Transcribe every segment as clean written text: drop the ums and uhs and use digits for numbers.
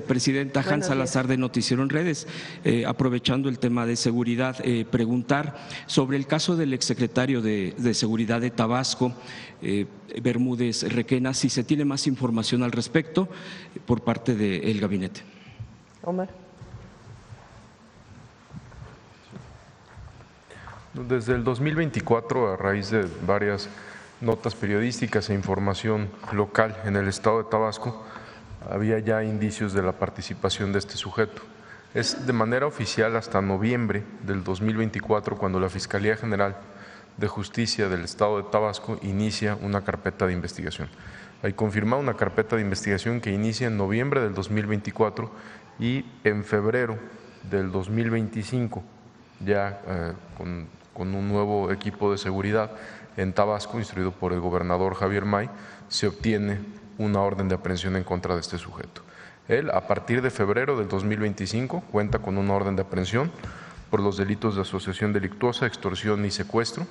Presidenta. Hans Salazar de Noticiero en Redes. Aprovechando el tema de seguridad, preguntar sobre el caso del exsecretario de Seguridad de Tabasco, Bermúdez Requena, si se tiene más información al respecto por parte del gabinete. Omar. Desde el 2024, a raíz de varias notas periodísticas e información local en el estado de Tabasco, había ya indicios de la participación de este sujeto. Es de manera oficial hasta noviembre del 2024 cuando la Fiscalía General de Justicia del Estado de Tabasco inicia una carpeta de investigación. Hay confirmada una carpeta de investigación que inicia en noviembre del 2024 y en febrero del 2025, ya con un nuevo equipo de seguridad en Tabasco, instruido por el gobernador Javier May, se obtiene una orden de aprehensión en contra de este sujeto. Él, a partir de febrero del 2025, cuenta con una orden de aprehensión por los delitos de asociación delictuosa, extorsión y secuestro,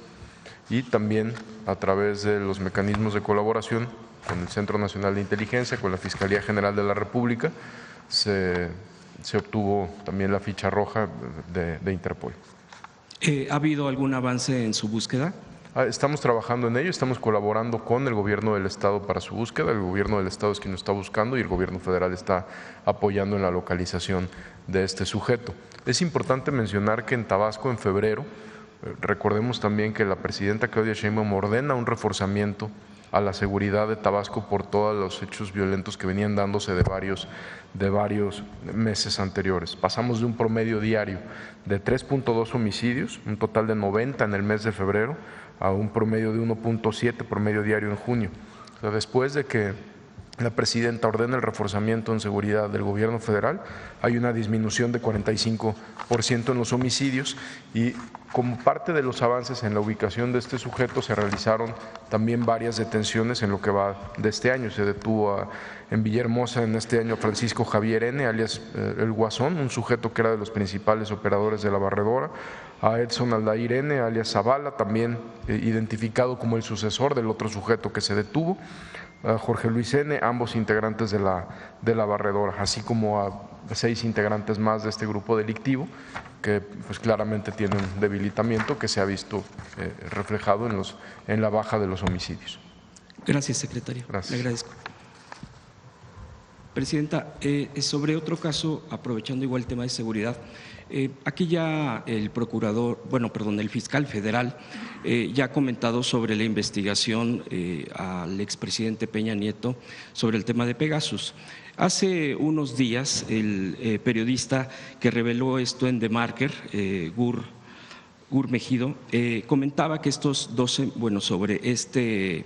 y también a través de los mecanismos de colaboración con el Centro Nacional de Inteligencia, con la Fiscalía General de la República, se obtuvo también la ficha roja de Interpol. ¿Ha habido algún avance en su búsqueda? Estamos trabajando en ello, estamos colaborando con el gobierno del estado para su búsqueda. El gobierno del estado es quien lo está buscando y el gobierno federal está apoyando en la localización de este sujeto. Es importante mencionar que en Tabasco, en febrero, recordemos también que la presidenta Claudia Sheinbaum ordena un reforzamiento a la seguridad de Tabasco por todos los hechos violentos que venían dándose de varios meses anteriores. Pasamos de un promedio diario de 3.2 homicidios, un total de 90 en el mes de febrero, a un promedio de 1.7 promedio diario en junio. O sea, después de que la presidenta ordena el reforzamiento en seguridad del gobierno federal, hay una disminución de 45% en los homicidios, y como parte de los avances en la ubicación de este sujeto se realizaron también varias detenciones en lo que va de este año. Se detuvo en Villahermosa en este año a Francisco Javier N., alias El Guasón, un sujeto que era de los principales operadores de la barredora, a Edson Aldair N., alias Zavala, también identificado como el sucesor del otro sujeto que se detuvo, a Jorge Luis N., ambos integrantes de la barredora, así como a 6 integrantes más de este grupo delictivo que pues claramente tienen debilitamiento que se ha visto reflejado en la baja de los homicidios. Gracias, secretario. Gracias. Le agradezco. Presidenta, sobre otro caso, aprovechando igual el tema de seguridad, aquí ya el el fiscal federal ya ha comentado sobre la investigación al expresidente Peña Nieto sobre el tema de Pegasus. Hace unos días el periodista que reveló esto en The Marker, Gur Mejido, comentaba que sobre este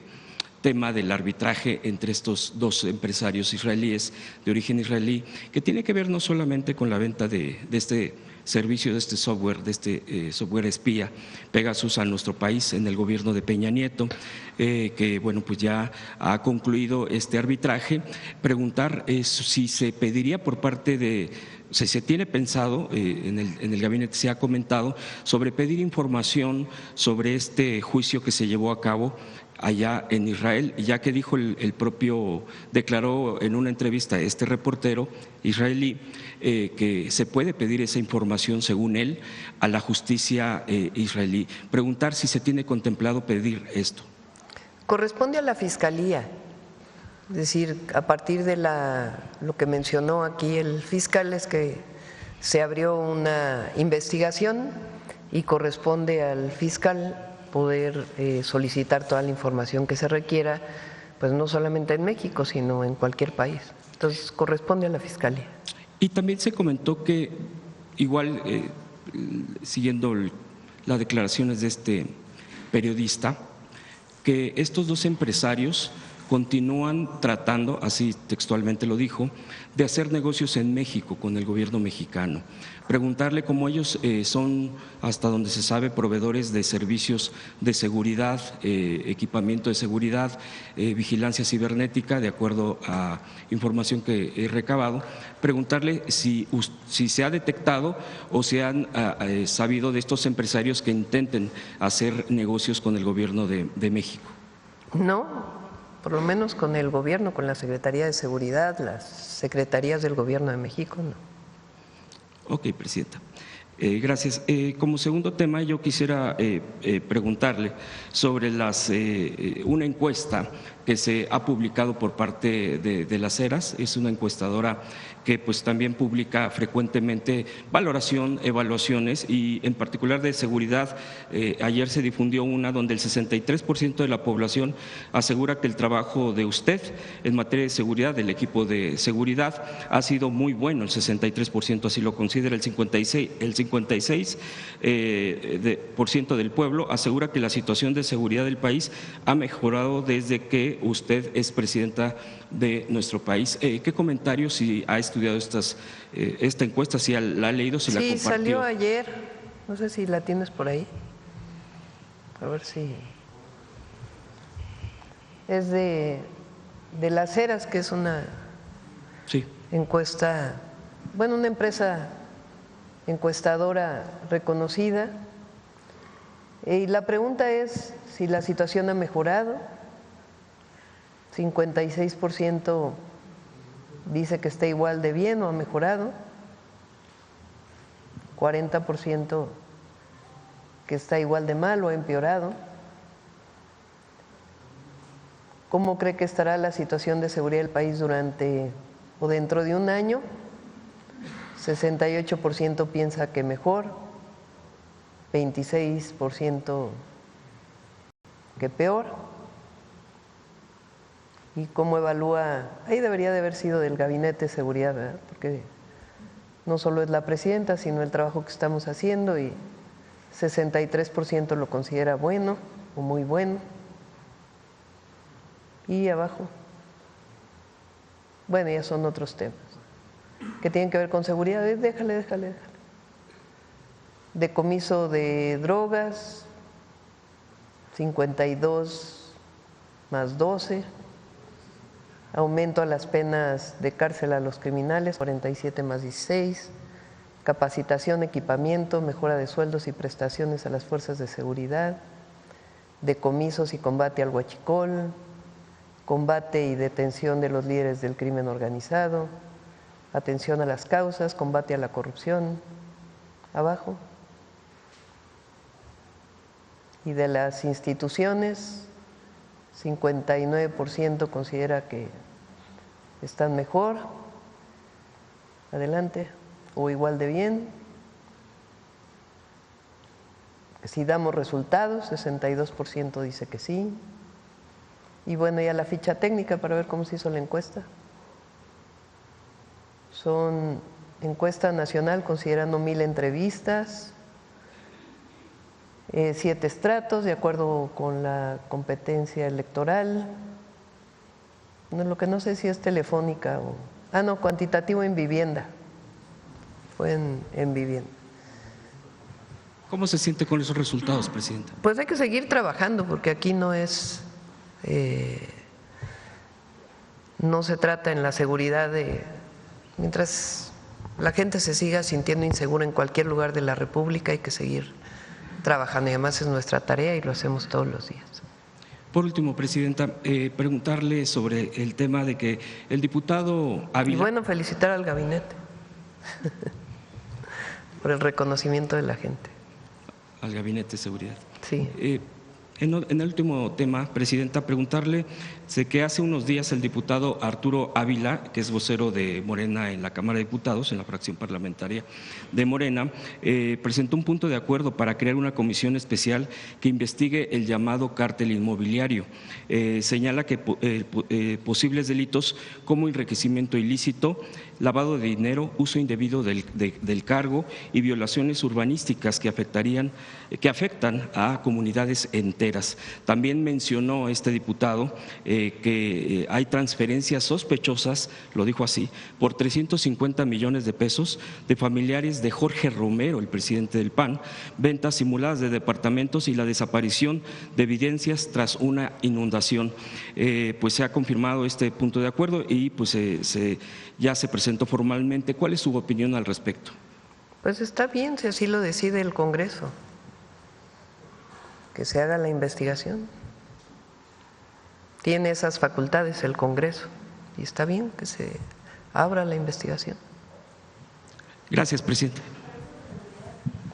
tema del arbitraje entre estos dos empresarios israelíes de origen israelí, que tiene que ver no solamente con la venta de este servicio, de este software espía Pegasus a nuestro país en el gobierno de Peña Nieto, que pues ya ha concluido este arbitraje. Preguntar si se pediría por parte de, si se tiene pensado, en el gabinete se ha comentado sobre pedir información sobre este juicio que se llevó a cabo allá en Israel, ya que declaró en una entrevista este reportero israelí que se puede pedir esa información, según él, a la justicia israelí. Preguntar si se tiene contemplado pedir esto. Corresponde a la Fiscalía, es decir, a partir de lo que mencionó aquí el fiscal, es que se abrió una investigación y corresponde al fiscal poder solicitar toda la información que se requiera, pues no solamente en México, sino en cualquier país. Entonces, corresponde a la Fiscalía. Y también se comentó que, igual, siguiendo las declaraciones de este periodista, que estos dos empresarios continúan tratando, así textualmente lo dijo, de hacer negocios en México con el gobierno mexicano. Preguntarle cómo ellos son, hasta donde se sabe, proveedores de servicios de seguridad, equipamiento de seguridad, vigilancia cibernética, de acuerdo a información que he recabado. Preguntarle si se ha detectado o se han sabido de estos empresarios que intenten hacer negocios con el gobierno de México. No. por lo menos con el gobierno, con la Secretaría de Seguridad, las secretarías del Gobierno de México, no. Ok, Presidenta. Gracias. Como segundo tema, yo quisiera preguntarle sobre una encuesta que se ha publicado por parte de las Heras. Es una encuestadora que pues también publica frecuentemente valoración, evaluaciones y en particular de seguridad. Ayer se difundió una donde el 63% de la población asegura que el trabajo de usted en materia de seguridad, del equipo de seguridad, ha sido muy bueno. El 63% así lo considera, el 56% del pueblo asegura que la situación de seguridad del país ha mejorado desde que usted es presidenta de nuestro país. ¿Qué comentarios, si ha estudiado esta encuesta, si la ha leído, si la compartió? Sí, salió ayer, no sé si la tienes por ahí, a ver si… Es de las Heras, que es una encuesta, bueno, una empresa encuestadora reconocida, y la pregunta es si la situación ha mejorado. 56% dice que está igual de bien o ha mejorado, 40% que está igual de mal o ha empeorado. ¿Cómo cree que estará la situación de seguridad del país durante o dentro de un año? 68% piensa que mejor, 26% que peor. ¿Y cómo evalúa? Ahí debería de haber sido del Gabinete de Seguridad, ¿verdad? Porque no solo es la presidenta, sino el trabajo que estamos haciendo, y 63% lo considera bueno o muy bueno. Y abajo, bueno, ya son otros temas que tienen que ver con seguridad. Déjale. Decomiso de drogas, 52 más 12. Aumento a las penas de cárcel a los criminales, 47 más 16. Capacitación, equipamiento, mejora de sueldos y prestaciones a las fuerzas de seguridad. Decomisos y combate al huachicol. Combate y detención de los líderes del crimen organizado. Atención a las causas, combate a la corrupción. Abajo. Y de las instituciones, 59% considera que están mejor, adelante, o igual de bien. Si damos resultados, 62% dice que sí. Y bueno, ya la ficha técnica para ver cómo se hizo la encuesta. Son encuesta nacional considerando 1000 entrevistas, 7 estratos de acuerdo con la competencia electoral. Lo que no sé si es telefónica o… no, cuantitativo en vivienda. Fue en vivienda. ¿Cómo se siente con esos resultados, Presidenta? Pues hay que seguir trabajando, porque aquí no se trata en la seguridad de… Mientras la gente se siga sintiendo insegura en cualquier lugar de la República, hay que seguir trabajando, y además es nuestra tarea y lo hacemos todos los días. Por último, Presidenta, preguntarle sobre el tema de que el diputado Ávila… Y bueno, felicitar al gabinete por el reconocimiento de la gente. Al Gabinete de Seguridad. Sí. En el último tema, Presidenta, preguntarle, sé que hace unos días el diputado Arturo Ávila, que es vocero de Morena en la Cámara de Diputados, en la fracción parlamentaria de Morena, presentó un punto de acuerdo para crear una comisión especial que investigue el llamado cártel inmobiliario. Señala que posibles delitos como enriquecimiento ilícito, lavado de dinero, uso indebido del cargo y violaciones urbanísticas que afectan a comunidades enteras. También mencionó este diputado que hay transferencias sospechosas, lo dijo así, por 350 millones de pesos de familiares de Jorge Romero, el presidente del PAN, ventas simuladas de departamentos y la desaparición de evidencias tras una inundación. Pues se ha confirmado este punto de acuerdo y pues ya se presentó formalmente. ¿Cuál es su opinión al respecto? Pues está bien, si así lo decide el Congreso, que se haga la investigación, tiene esas facultades el Congreso y está bien que se abra la investigación. Gracias, presidente.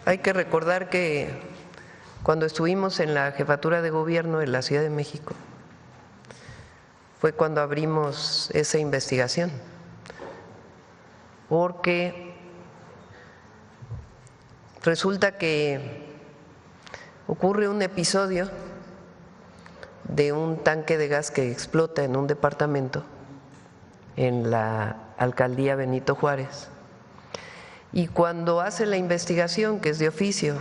Hay que recordar que cuando estuvimos en la jefatura de gobierno en la Ciudad de México, fue cuando abrimos esa investigación, porque resulta que ocurre un episodio de un tanque de gas que explota en un departamento en la alcaldía Benito Juárez. Y cuando hace la investigación, que es de oficio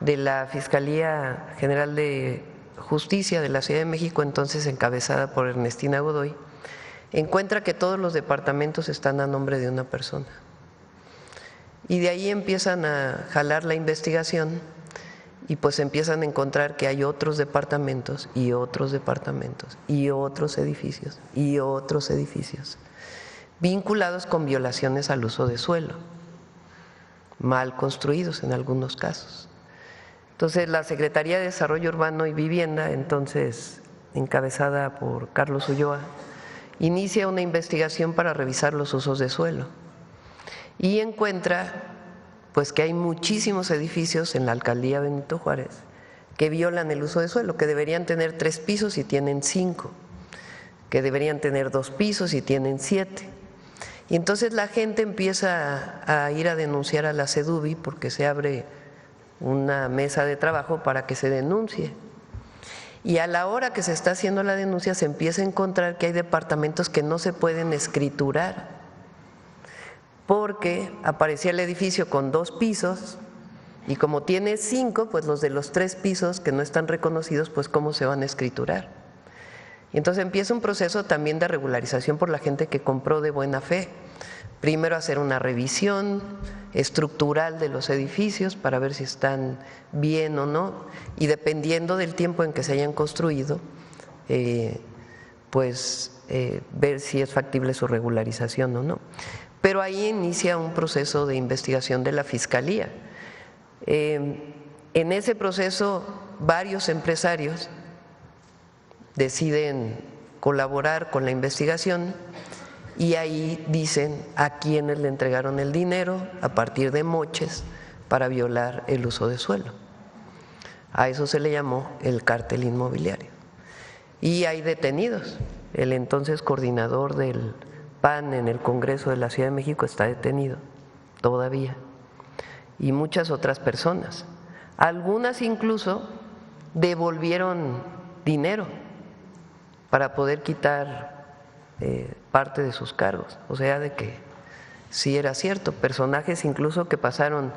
de la Fiscalía General de Justicia de la Ciudad de México, entonces encabezada por Ernestina Godoy, encuentra que todos los departamentos están a nombre de una persona. Y de ahí empiezan a jalar la investigación y pues empiezan a encontrar que hay otros departamentos y otros departamentos y otros edificios y otros edificios vinculados con violaciones al uso de suelo, mal construidos en algunos casos. Entonces la Secretaría de Desarrollo Urbano y Vivienda, entonces encabezada por Carlos Ulloa, inicia una investigación para revisar los usos de suelo y encuentra pues que hay muchísimos edificios en la alcaldía Benito Juárez que violan el uso de suelo, que deberían tener 3 pisos y tienen 5, que deberían tener 2 pisos y tienen 7. Y entonces la gente empieza a ir a denunciar a la SEDUBI porque se abre una mesa de trabajo para que se denuncie. Y a la hora que se está haciendo la denuncia se empieza a encontrar que hay departamentos que no se pueden escriturar, porque aparecía el edificio con 2 pisos y como tiene 5, pues los de los 3 pisos que no están reconocidos, pues cómo se van a escriturar. Y entonces empieza un proceso también de regularización por la gente que compró de buena fe. Primero hacer una revisión estructural de los edificios para ver si están bien o no, y dependiendo del tiempo en que se hayan construido, ver si es factible su regularización o no. Pero ahí inicia un proceso de investigación de la Fiscalía. En ese proceso varios empresarios deciden colaborar con la investigación y ahí dicen a quiénes le entregaron el dinero a partir de moches para violar el uso de suelo. A eso se le llamó el cártel inmobiliario. Y hay detenidos. El entonces coordinador del PAN en el Congreso de la Ciudad de México está detenido todavía, y muchas otras personas. Algunas incluso devolvieron dinero para poder quitar parte de sus cargos, o sea, de que sí era cierto, personajes incluso que pasaron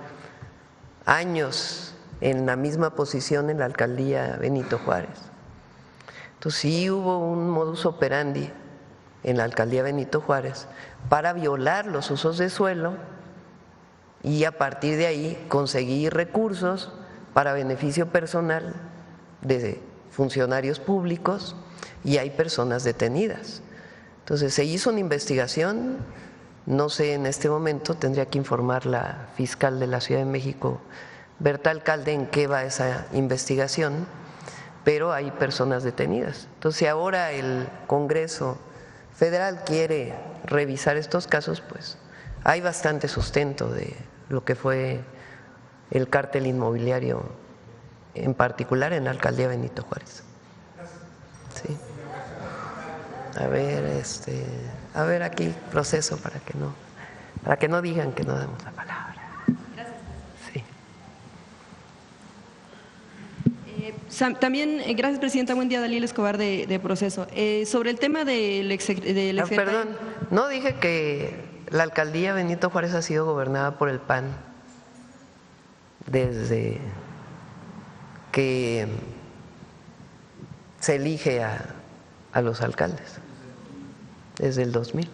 años en la misma posición en la alcaldía Benito Juárez. Entonces sí hubo un modus operandi en la alcaldía Benito Juárez para violar los usos de suelo y a partir de ahí conseguir recursos para beneficio personal de funcionarios públicos, y hay personas detenidas. Entonces se hizo una investigación, no sé en este momento, tendría que informar la fiscal de la Ciudad de México, Berta Alcalde, en qué va esa investigación, pero hay personas detenidas. Entonces ahora el Congreso Federal quiere revisar estos casos, pues hay bastante sustento de lo que fue el cártel inmobiliario, en particular en la alcaldía Benito Juárez. Sí. A ver aquí proceso para que no digan que no damos la palabra. Sí. También, gracias presidenta, buen día, Dalila Escobar de Proceso. Sobre el tema del Perdón, no dije que la alcaldía Benito Juárez ha sido gobernada por el PAN desde que se elige a los alcaldes, desde el 2000.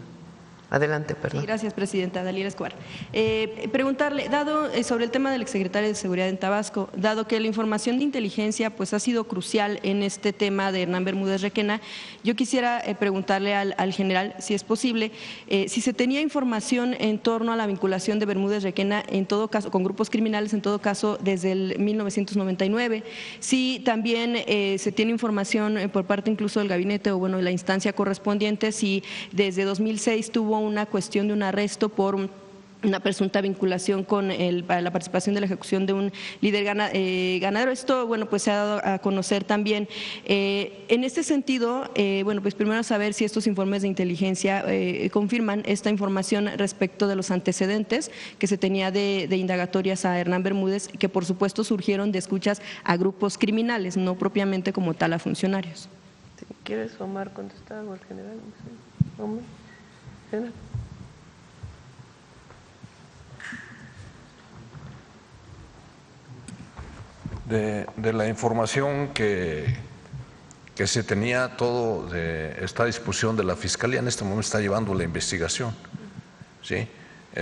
Adelante, perdón. Sí, gracias, presidenta. Daliela Escobar. Preguntarle, dado sobre el tema del exsecretario de Seguridad en Tabasco, dado que la información de inteligencia pues ha sido crucial en este tema de Hernán Bermúdez Requena, yo quisiera preguntarle al general, si es posible, si se tenía información en torno a la vinculación de Bermúdez Requena, en todo caso, con grupos criminales, en todo caso, desde el 1999, si también se tiene información por parte incluso del gabinete o bueno, la instancia correspondiente, si desde 2006 tuvo una cuestión de un arresto por una presunta vinculación con la participación de la ejecución de un líder ganadero. Esto, bueno, pues se ha dado a conocer también. En este sentido, bueno, pues primero saber si estos informes de inteligencia confirman esta información respecto de los antecedentes que se tenía de indagatorias a Hernán Bermúdez, que por supuesto surgieron de escuchas a grupos criminales, no propiamente como tal a funcionarios. ¿Quieres, Omar, contestar o el general? Omar. De la información que se tenía, todo está a disposición de la Fiscalía. En este momento está llevando la investigación, ¿sí?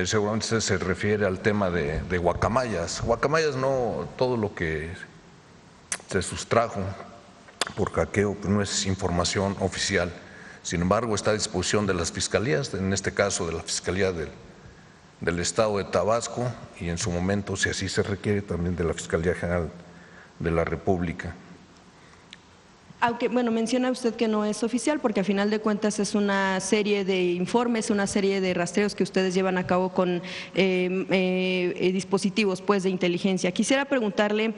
Seguramente usted se refiere al tema de Guacamayas. Guacamayas no, todo lo que se sustrajo por hackeo no es información oficial. Sin embargo, está a disposición de las fiscalías, en este caso de la Fiscalía del Estado de Tabasco y en su momento, si así se requiere, también de la Fiscalía General de la República. Aunque, bueno, menciona usted que no es oficial porque a final de cuentas es una serie de informes, una serie de rastreos que ustedes llevan a cabo con dispositivos pues, de inteligencia. Quisiera preguntarle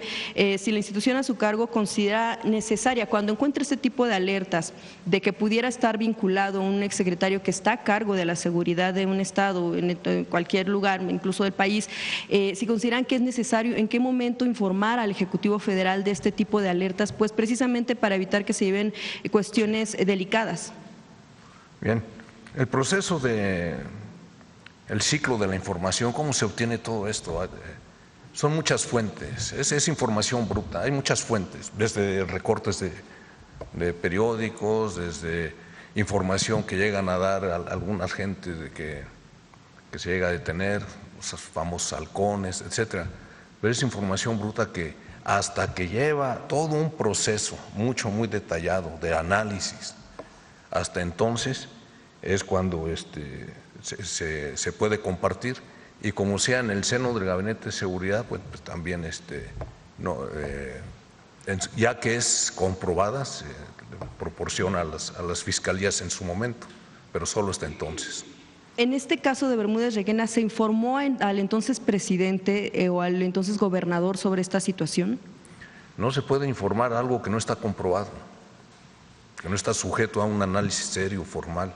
si la institución a su cargo considera necesaria, cuando encuentre este tipo de alertas de que pudiera estar vinculado un exsecretario que está a cargo de la seguridad de un estado, en cualquier lugar, incluso del país, si consideran que es necesario, en qué momento informar al Ejecutivo Federal de este tipo de alertas, pues precisamente para evitar que se lleven cuestiones delicadas. Bien, el proceso el ciclo de la información, ¿cómo se obtiene todo esto? Son muchas fuentes, es información bruta, hay muchas fuentes, desde recortes de periódicos, desde información que llegan a dar a algunas gentes de que se llega a detener, esos famosos halcones, etcétera, pero es información bruta que hasta que lleva todo un proceso muy detallado de análisis, hasta entonces es cuando se puede compartir, y como sea en el seno del Gabinete de Seguridad, pues también ya que es comprobada, se proporciona a las fiscalías en su momento, pero solo hasta entonces. En este caso de Bermúdez Requena, ¿se informó al entonces presidente o al entonces gobernador sobre esta situación? No se puede informar algo que no está comprobado, que no está sujeto a un análisis serio, formal.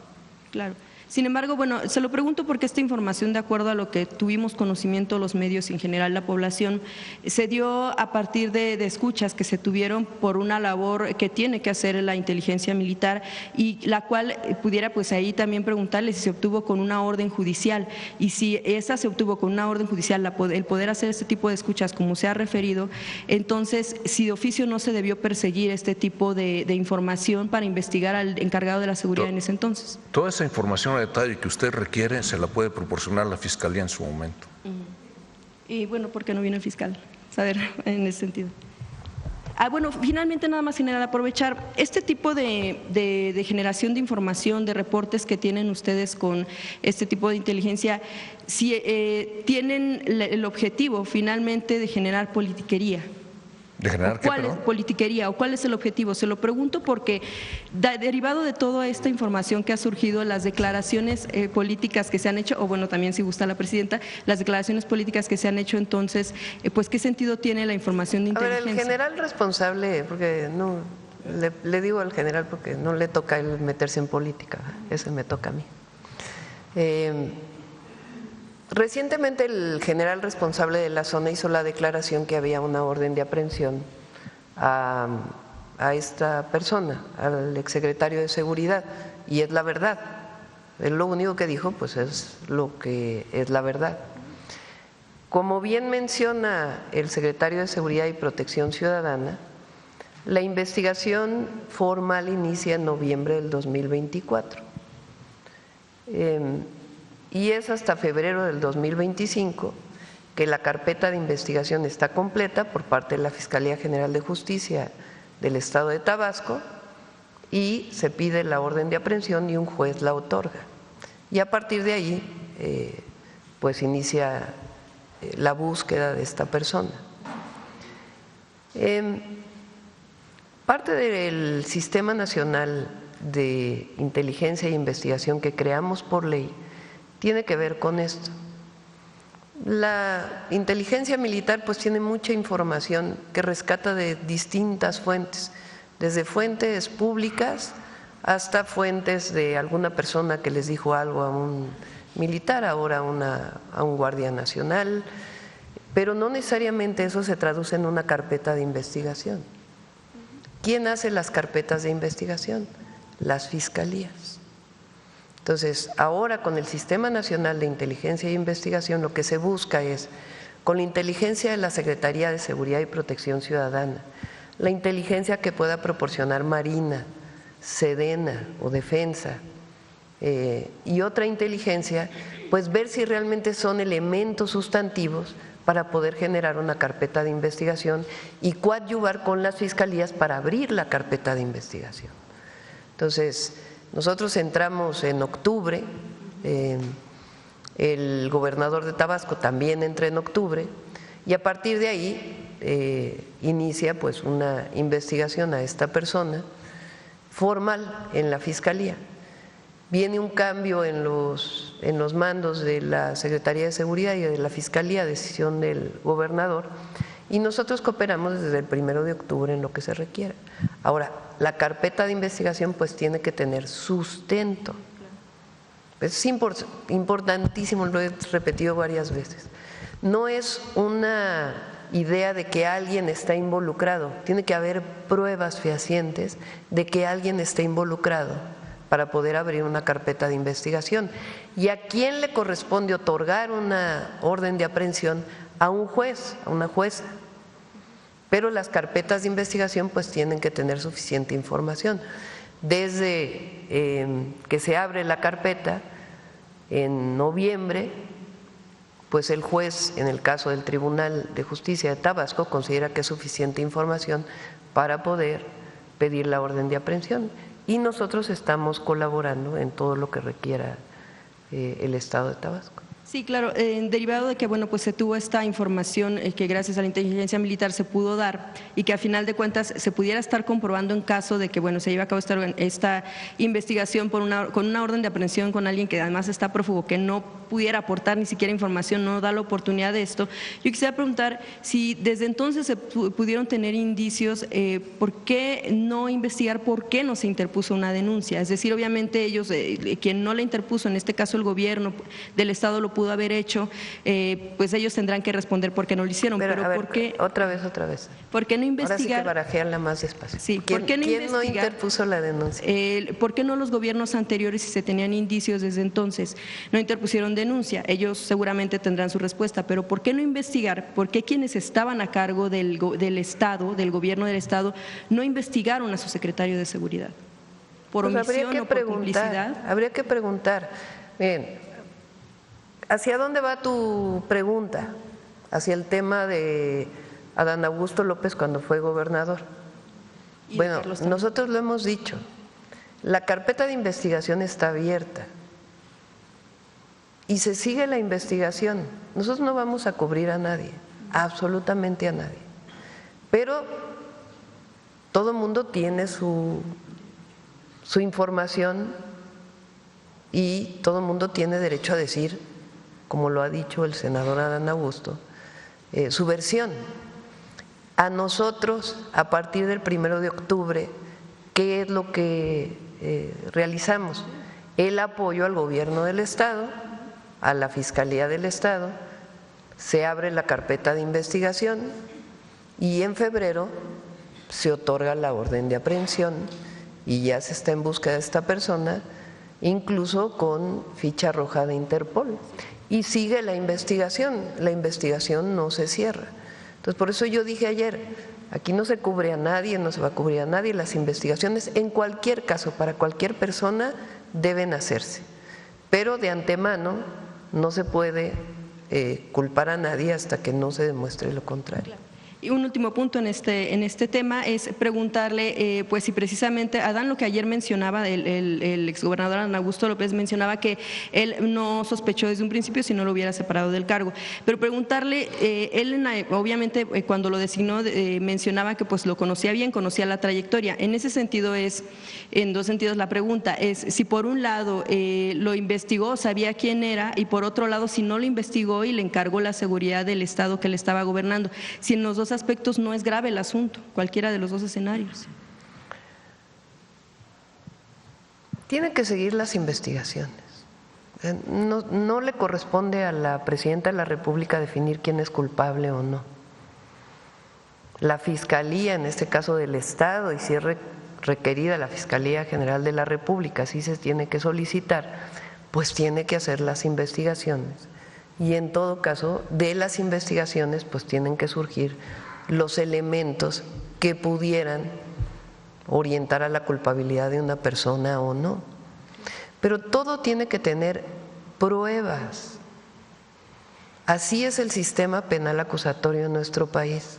Claro. Sin embargo, bueno, se lo pregunto porque esta información, de acuerdo a lo que tuvimos conocimiento los medios y en general la población, se dio a partir de escuchas que se tuvieron por una labor que tiene que hacer la inteligencia militar y la cual pudiera pues ahí también preguntarle si se obtuvo con una orden judicial y si esa se obtuvo con una orden judicial, el poder hacer este tipo de escuchas como se ha referido, entonces si de oficio no se debió perseguir este tipo de información para investigar al encargado de la seguridad en ese entonces. Toda esa información detalle que usted requiere se la puede proporcionar la Fiscalía en su momento. Y bueno, ¿por qué no viene el fiscal? Saber en ese sentido. Bueno, finalmente nada más, general, aprovechar este tipo de generación de información, de reportes que tienen ustedes con este tipo de inteligencia, si tienen el objetivo finalmente de generar politiquería. ¿De generar qué, ¿Cuál es politiquería o cuál es el objetivo? Se lo pregunto porque derivado de toda esta información que ha surgido, las declaraciones políticas que se han hecho, o bueno, también si gusta la presidenta, las declaraciones políticas que se han hecho, entonces, pues ¿qué sentido tiene la información de inteligencia? A ver, el general responsable, porque no, le digo al general porque no le toca a él meterse en política, ese me toca a mí. Recientemente el general responsable de la zona hizo la declaración que había una orden de aprehensión a esta persona, al exsecretario de Seguridad, y es la verdad. Él lo único que dijo pues es lo que es la verdad. Como bien menciona el secretario de Seguridad y Protección Ciudadana, la investigación formal inicia en noviembre del 2024. y es hasta febrero del 2025 que la carpeta de investigación está completa por parte de la Fiscalía General de Justicia del Estado de Tabasco y se pide la orden de aprehensión y un juez la otorga. Y a partir de ahí, pues inicia la búsqueda de esta persona. Parte del Sistema Nacional de Inteligencia e Investigación que creamos por ley tiene que ver con esto. La inteligencia militar pues tiene mucha información que rescata de distintas fuentes, desde fuentes públicas hasta fuentes de alguna persona que les dijo algo a un militar, ahora a un guardia nacional, pero no necesariamente eso se traduce en una carpeta de investigación. ¿Quién hace las carpetas de investigación? Las fiscalías. Entonces, ahora con el Sistema Nacional de Inteligencia e Investigación lo que se busca es, con la inteligencia de la Secretaría de Seguridad y Protección Ciudadana, la inteligencia que pueda proporcionar Marina, Sedena o Defensa y otra inteligencia, pues ver si realmente son elementos sustantivos para poder generar una carpeta de investigación y coadyuvar con las fiscalías para abrir la carpeta de investigación. Entonces, nosotros entramos en octubre, el gobernador de Tabasco también entra en octubre y a partir de ahí inicia pues una investigación a esta persona formal en la fiscalía. Viene un cambio en los mandos de la Secretaría de Seguridad y de la Fiscalía, decisión del gobernador, y nosotros cooperamos desde el 1 de octubre en lo que se requiera. Ahora, la carpeta de investigación pues tiene que tener sustento. Es importantísimo, lo he repetido varias veces. No es una idea de que alguien está involucrado, tiene que haber pruebas fehacientes de que alguien está involucrado para poder abrir una carpeta de investigación. ¿Y a quién le corresponde otorgar una orden de aprehensión? A un juez, a una jueza. Pero las carpetas de investigación pues tienen que tener suficiente información. Desde que se abre la carpeta en noviembre, pues el juez, en el caso del Tribunal de Justicia de Tabasco, considera que es suficiente información para poder pedir la orden de aprehensión. Y nosotros estamos colaborando en todo lo que requiera el Estado de Tabasco. Sí, claro, derivado de que bueno, pues se tuvo esta información que gracias a la inteligencia militar se pudo dar y que a final de cuentas se pudiera estar comprobando en caso de que bueno, se lleve a cabo esta investigación con una orden de aprehensión con alguien que además está prófugo, que no pudiera aportar ni siquiera información, no da la oportunidad de esto. Yo quisiera preguntar si desde entonces se pudieron tener indicios, ¿por qué no investigar, por qué no se interpuso una denuncia? Es decir, obviamente ellos, quien no la interpuso, en este caso el gobierno del Estado lo pudo haber hecho, pues ellos tendrán que responder por qué no lo hicieron. Pero a ver, ¿por qué? Otra vez. ¿Por qué no investigar? Ahora sí que barajearla más despacio. Sí, ¿Quién no interpuso la denuncia? ¿Por qué no los gobiernos anteriores, si se tenían indicios desde entonces, no interpusieron denuncia? Ellos seguramente tendrán su respuesta, pero ¿por qué no investigar? ¿Por qué quienes estaban a cargo del Estado, del gobierno del Estado, no investigaron a su secretario de Seguridad? ¿Por omisión o por complicidad? Habría que preguntar. Bien, ¿hacia dónde va tu pregunta? Hacia el tema de Adán Augusto López cuando fue gobernador. Bueno, nosotros lo hemos dicho, la carpeta de investigación está abierta y se sigue la investigación. Nosotros no vamos a cubrir a nadie, absolutamente a nadie, pero todo mundo tiene su información y todo mundo tiene derecho a decir, como lo ha dicho el senador Adán Augusto, su versión. A nosotros, a partir del 1 de octubre, ¿qué es lo que realizamos? El apoyo al gobierno del Estado, a la Fiscalía del Estado, se abre la carpeta de investigación y en febrero se otorga la orden de aprehensión y ya se está en busca de esta persona, incluso con ficha roja de Interpol. Y sigue la investigación no se cierra. Entonces, por eso yo dije ayer, aquí no se cubre a nadie, no se va a cubrir a nadie, las investigaciones en cualquier caso, para cualquier persona, deben hacerse. pero de antemano no se puede culpar a nadie hasta que no se demuestre lo contrario. Y un último punto en este tema es preguntarle, pues si precisamente Adán, lo que ayer mencionaba, el exgobernador Adán Augusto López mencionaba que él no sospechó desde un principio si no lo hubiera separado del cargo, pero preguntarle, él obviamente cuando lo designó mencionaba que pues lo conocía bien, conocía la trayectoria. En ese sentido en dos sentidos la pregunta es si por un lado lo investigó, sabía quién era, y por otro lado si no lo investigó y le encargó la seguridad del estado que le estaba gobernando, si en los dos aspectos no es grave el asunto, cualquiera de los dos escenarios. Tiene que seguir las investigaciones. No le corresponde a la Presidenta de la República definir quién es culpable o no. La Fiscalía, en este caso del Estado, y si es requerida la Fiscalía General de la República, si se tiene que solicitar, pues tiene que hacer las investigaciones. Y en todo caso, de las investigaciones, pues tienen que surgir los elementos que pudieran orientar a la culpabilidad de una persona o no. Pero todo tiene que tener pruebas. Así es el sistema penal acusatorio en nuestro país.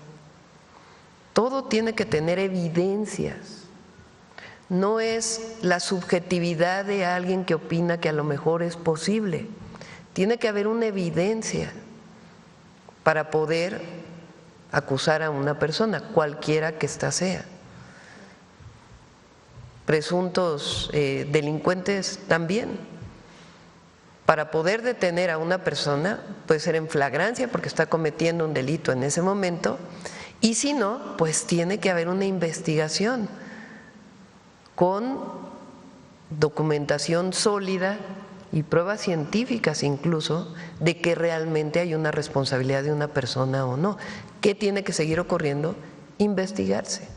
Todo tiene que tener evidencias. No es la subjetividad de alguien que opina que a lo mejor es posible. Tiene que haber una evidencia para poder acusar a una persona, cualquiera que ésta sea. Presuntos delincuentes también. Para poder detener a una persona puede ser en flagrancia porque está cometiendo un delito en ese momento, y si no, pues tiene que haber una investigación con documentación sólida y pruebas científicas incluso de que realmente hay una responsabilidad de una persona o no. ¿Qué tiene que seguir ocurriendo? Investigarse.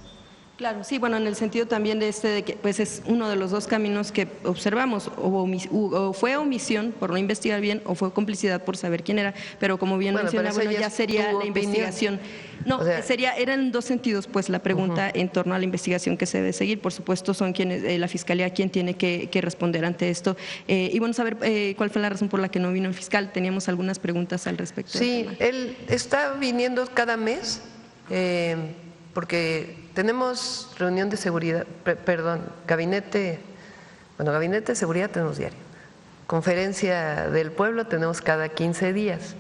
Claro, sí, bueno, en el sentido también de que pues es uno de los dos caminos que observamos, o fue omisión por no investigar bien o fue complicidad por saber quién era, pero como bien mencionaba, ya sería la investigación. No, o sea, eran dos sentidos pues la pregunta en torno a la investigación que se debe seguir. Por supuesto son quienes, la Fiscalía quien tiene que responder ante esto. Y bueno, saber cuál fue la razón por la que no vino el fiscal. Teníamos algunas preguntas al respecto. Sí, él está viniendo cada mes porque tenemos reunión de seguridad, gabinete de seguridad tenemos diario, conferencia del pueblo tenemos cada 15 días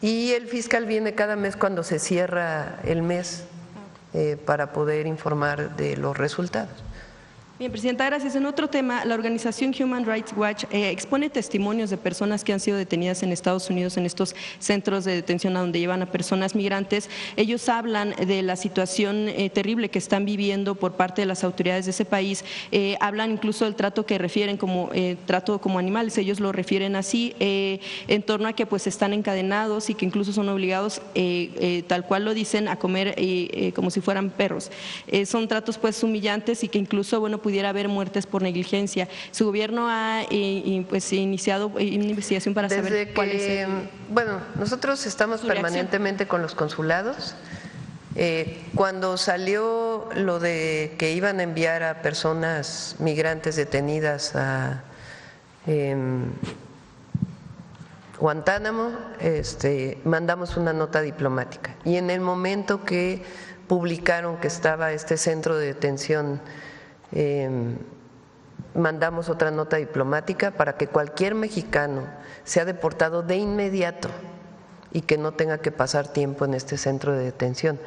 y el fiscal viene cada mes cuando se cierra el mes para poder informar de los resultados. Bien, Presidenta, gracias. En otro tema, la organización Human Rights Watch expone testimonios de personas que han sido detenidas en Estados Unidos en estos centros de detención a donde llevan a personas migrantes. Ellos hablan de la situación terrible que están viviendo por parte de las autoridades de ese país. Hablan incluso del trato que refieren como trato como animales. Ellos lo refieren así en torno a que pues están encadenados y que incluso son obligados, tal cual lo dicen, a comer como si fueran perros. Son tratos pues humillantes y que incluso, bueno, pudiera haber muertes por negligencia. Su gobierno ha pues iniciado una investigación para saber cuál es bueno, nosotros estamos permanentemente con los consulados. Cuando salió lo de que iban a enviar a personas migrantes detenidas a Guantánamo, mandamos una nota diplomática y en el momento que publicaron que estaba este centro de detención, mandamos otra nota diplomática para que cualquier mexicano sea deportado de inmediato y que no tenga que pasar tiempo en este centro de detención.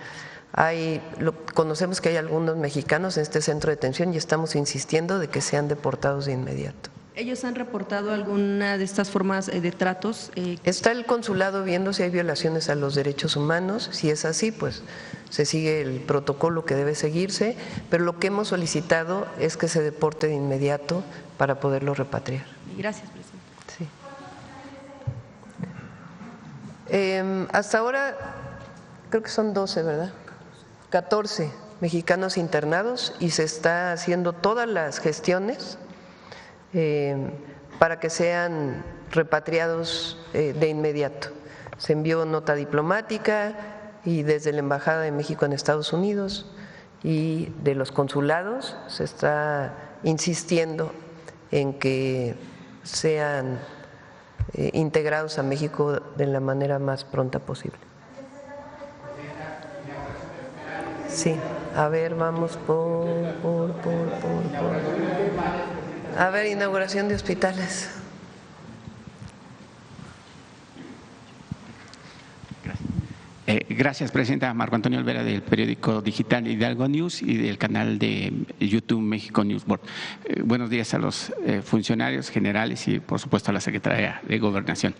Conocemos que hay algunos mexicanos en este centro de detención y estamos insistiendo de que sean deportados de inmediato. ¿Ellos han reportado alguna de estas formas de tratos? Está el consulado viendo si hay violaciones a los derechos humanos. Si es así, pues se sigue el protocolo que debe seguirse, pero lo que hemos solicitado es que se deporte de inmediato para poderlo repatriar. Gracias, Presidenta. Sí. Hasta ahora creo que son 12, ¿verdad? 14 mexicanos internados y se está haciendo todas las gestiones para que sean repatriados de inmediato. Se envió nota diplomática y desde la Embajada de México en Estados Unidos y de los consulados se está insistiendo en que sean integrados a México de la manera más pronta posible. Sí, a ver, vamos por. A ver, inauguración de hospitales. Gracias, Presidenta. Marco Antonio Olvera, del periódico digital Hidalgo News y del canal de YouTube México News Board. Buenos días a los funcionarios generales y, por supuesto, a la Secretaría de Gobernación.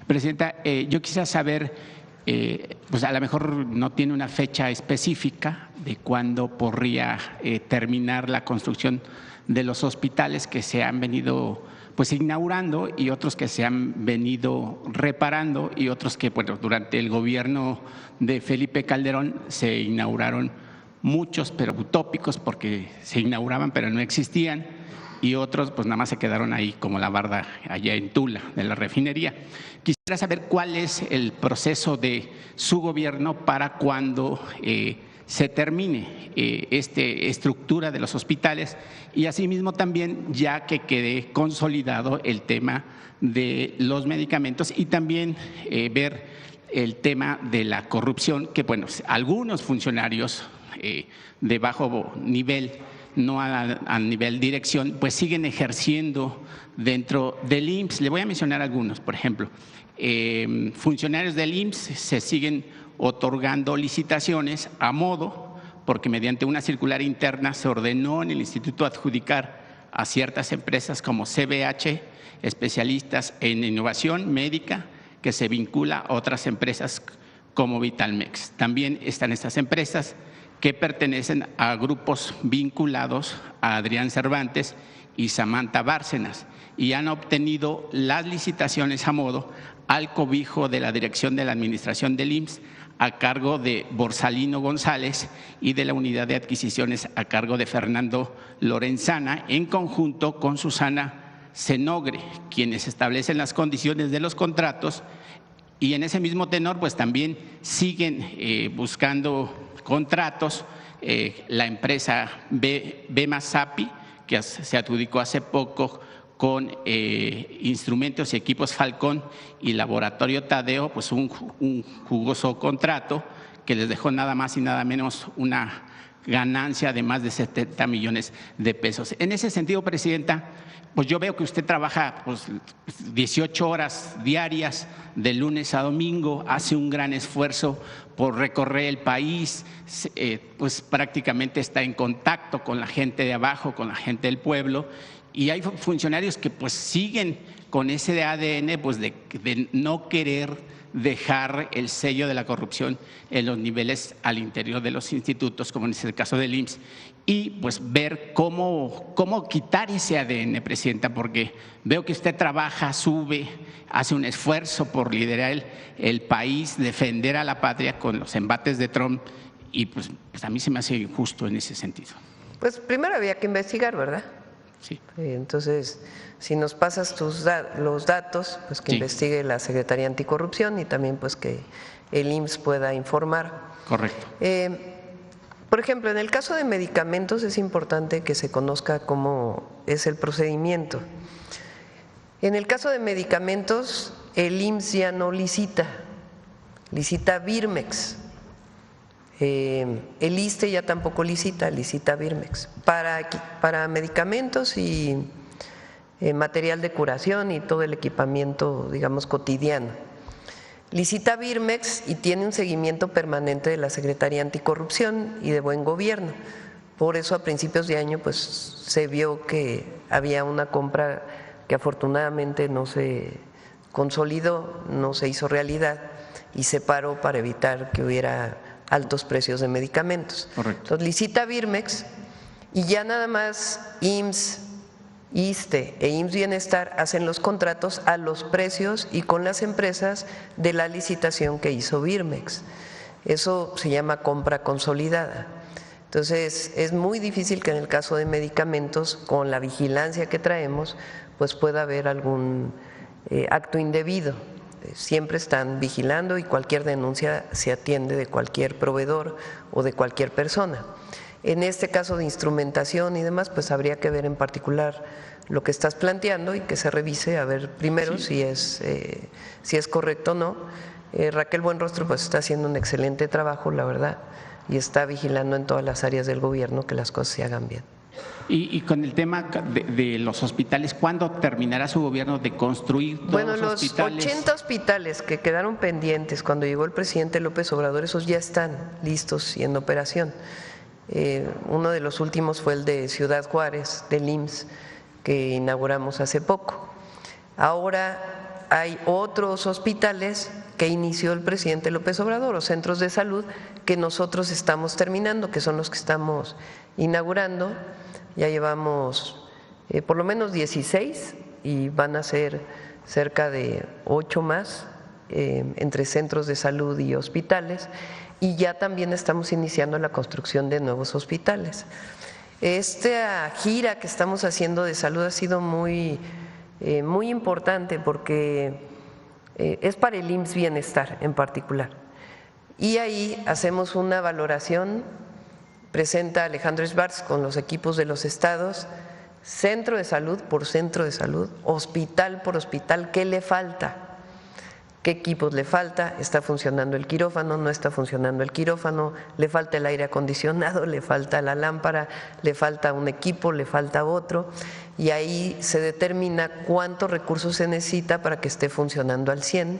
Presidenta, yo quisiera saber, pues a lo mejor no tiene una fecha específica de cuándo podría terminar la construcción de los hospitales que se han venido pues inaugurando y otros que se han venido reparando y otros que, bueno, durante el gobierno de Felipe Calderón se inauguraron muchos, pero utópicos, porque se inauguraban pero no existían, y otros pues nada más se quedaron ahí como la barda allá en Tula de la refinería. Quisiera saber cuál es el proceso de su gobierno para cuando se termine esta estructura de los hospitales y asimismo también ya que quede consolidado el tema de los medicamentos y también ver el tema de la corrupción, que bueno, algunos funcionarios de bajo nivel, no a nivel dirección, pues siguen ejerciendo dentro del IMSS. Le voy a mencionar algunos, por ejemplo, funcionarios del IMSS se siguen otorgando licitaciones a modo, porque mediante una circular interna se ordenó en el instituto adjudicar a ciertas empresas como CBH, especialistas en innovación médica, que se vincula a otras empresas como Vitalmex. También están estas empresas que pertenecen a grupos vinculados a Adrián Cervantes y Samantha Bárcenas y han obtenido las licitaciones a modo al cobijo de la dirección de la administración del IMSS a cargo de Borsalino González y de la unidad de adquisiciones a cargo de Fernando Lorenzana, en conjunto con Susana Cenogre, quienes establecen las condiciones de los contratos. Y en ese mismo tenor, pues también siguen buscando contratos. La empresa Bemasapi, que se adjudicó hace poco con instrumentos y equipos Falcón y Laboratorio Tadeo, pues un jugoso contrato que les dejó nada más y nada menos una ganancia de más de 70 millones de pesos. En ese sentido, Presidenta, pues yo veo que usted trabaja pues 18 horas diarias de lunes a domingo, hace un gran esfuerzo por recorrer el país, pues prácticamente está en contacto con la gente de abajo, con la gente del pueblo, y hay funcionarios que pues siguen con ese ADN pues de no querer dejar el sello de la corrupción en los niveles al interior de los institutos, como en el caso del IMSS, y pues ver cómo quitar ese ADN, Presidenta, porque veo que usted trabaja, sube, hace un esfuerzo por liderar el país, defender a la patria con los embates de Trump, y pues a mí se me hace injusto en ese sentido. Pues primero había que investigar, ¿verdad? Sí. Entonces, si nos pasas los datos, pues que sí. Investigue la Secretaría Anticorrupción y también pues que el IMSS pueda informar. Correcto. Por ejemplo, en el caso de medicamentos es importante que se conozca cómo es el procedimiento. En el caso de medicamentos, el IMSS ya no licita Birmex. El ISSSTE ya tampoco licita Birmex. Para medicamentos y material de curación y todo el equipamiento, digamos, cotidiano. Licita Birmex y tiene un seguimiento permanente de la Secretaría Anticorrupción y de Buen Gobierno. Por eso a principios de año pues se vio que había una compra que afortunadamente no se consolidó, no se hizo realidad y se paró para evitar que hubiera altos precios de medicamentos. Correcto. Entonces licita Birmex y ya nada más IMSS, ISSSTE e IMSS Bienestar hacen los contratos a los precios y con las empresas de la licitación que hizo Birmex. Eso se llama compra consolidada. Entonces es muy difícil que en el caso de medicamentos, con la vigilancia que traemos, pues pueda haber algún acto indebido. Siempre están vigilando y cualquier denuncia se atiende de cualquier proveedor o de cualquier persona. En este caso de instrumentación y demás, pues habría que ver en particular lo que estás planteando y que se revise a ver primero si es correcto o no. Raquel Buenrostro pues está haciendo un excelente trabajo, la verdad, y está vigilando en todas las áreas del gobierno que las cosas se hagan bien. Y con el tema de los hospitales, ¿cuándo terminará su gobierno de construir todos los hospitales? 80 hospitales que quedaron pendientes cuando llegó el presidente López Obrador, esos ya están listos y en operación. Uno de los últimos fue el de Ciudad Juárez, del IMSS, que inauguramos hace poco. Ahora hay otros hospitales que inició el presidente López Obrador, o centros de salud, que nosotros estamos terminando, que son los que estamos inaugurando. Ya llevamos por lo menos 16 y van a ser cerca de 8 más entre centros de salud y hospitales, y ya también estamos iniciando la construcción de nuevos hospitales. Esta gira que estamos haciendo de salud ha sido muy importante porque es para el IMSS Bienestar en particular, y ahí hacemos una valoración. Presenta Alejandro Schwartz con los equipos de los estados, centro de salud por centro de salud, hospital por hospital, ¿qué le falta? ¿Qué equipos le falta? ¿Está funcionando el quirófano? ¿No está funcionando el quirófano? ¿Le falta el aire acondicionado? ¿Le falta la lámpara? ¿Le falta un equipo? ¿Le falta otro? Y ahí se determina cuántos recursos se necesita para que esté funcionando al 100%.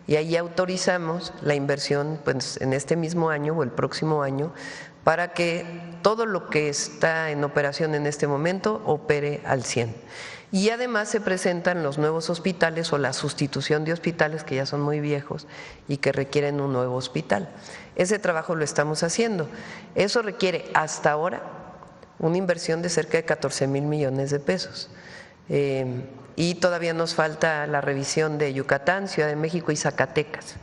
Y ahí autorizamos la inversión pues, en este mismo año o el próximo año, para que todo lo que está en operación en este momento opere al 100%. Y además se presentan los nuevos hospitales o la sustitución de hospitales que ya son muy viejos y que requieren un nuevo hospital. Ese trabajo lo estamos haciendo. Eso requiere hasta ahora una inversión de cerca de 14,000 millones de pesos. Y todavía nos falta la revisión de Yucatán, Ciudad de México y Zacatecas.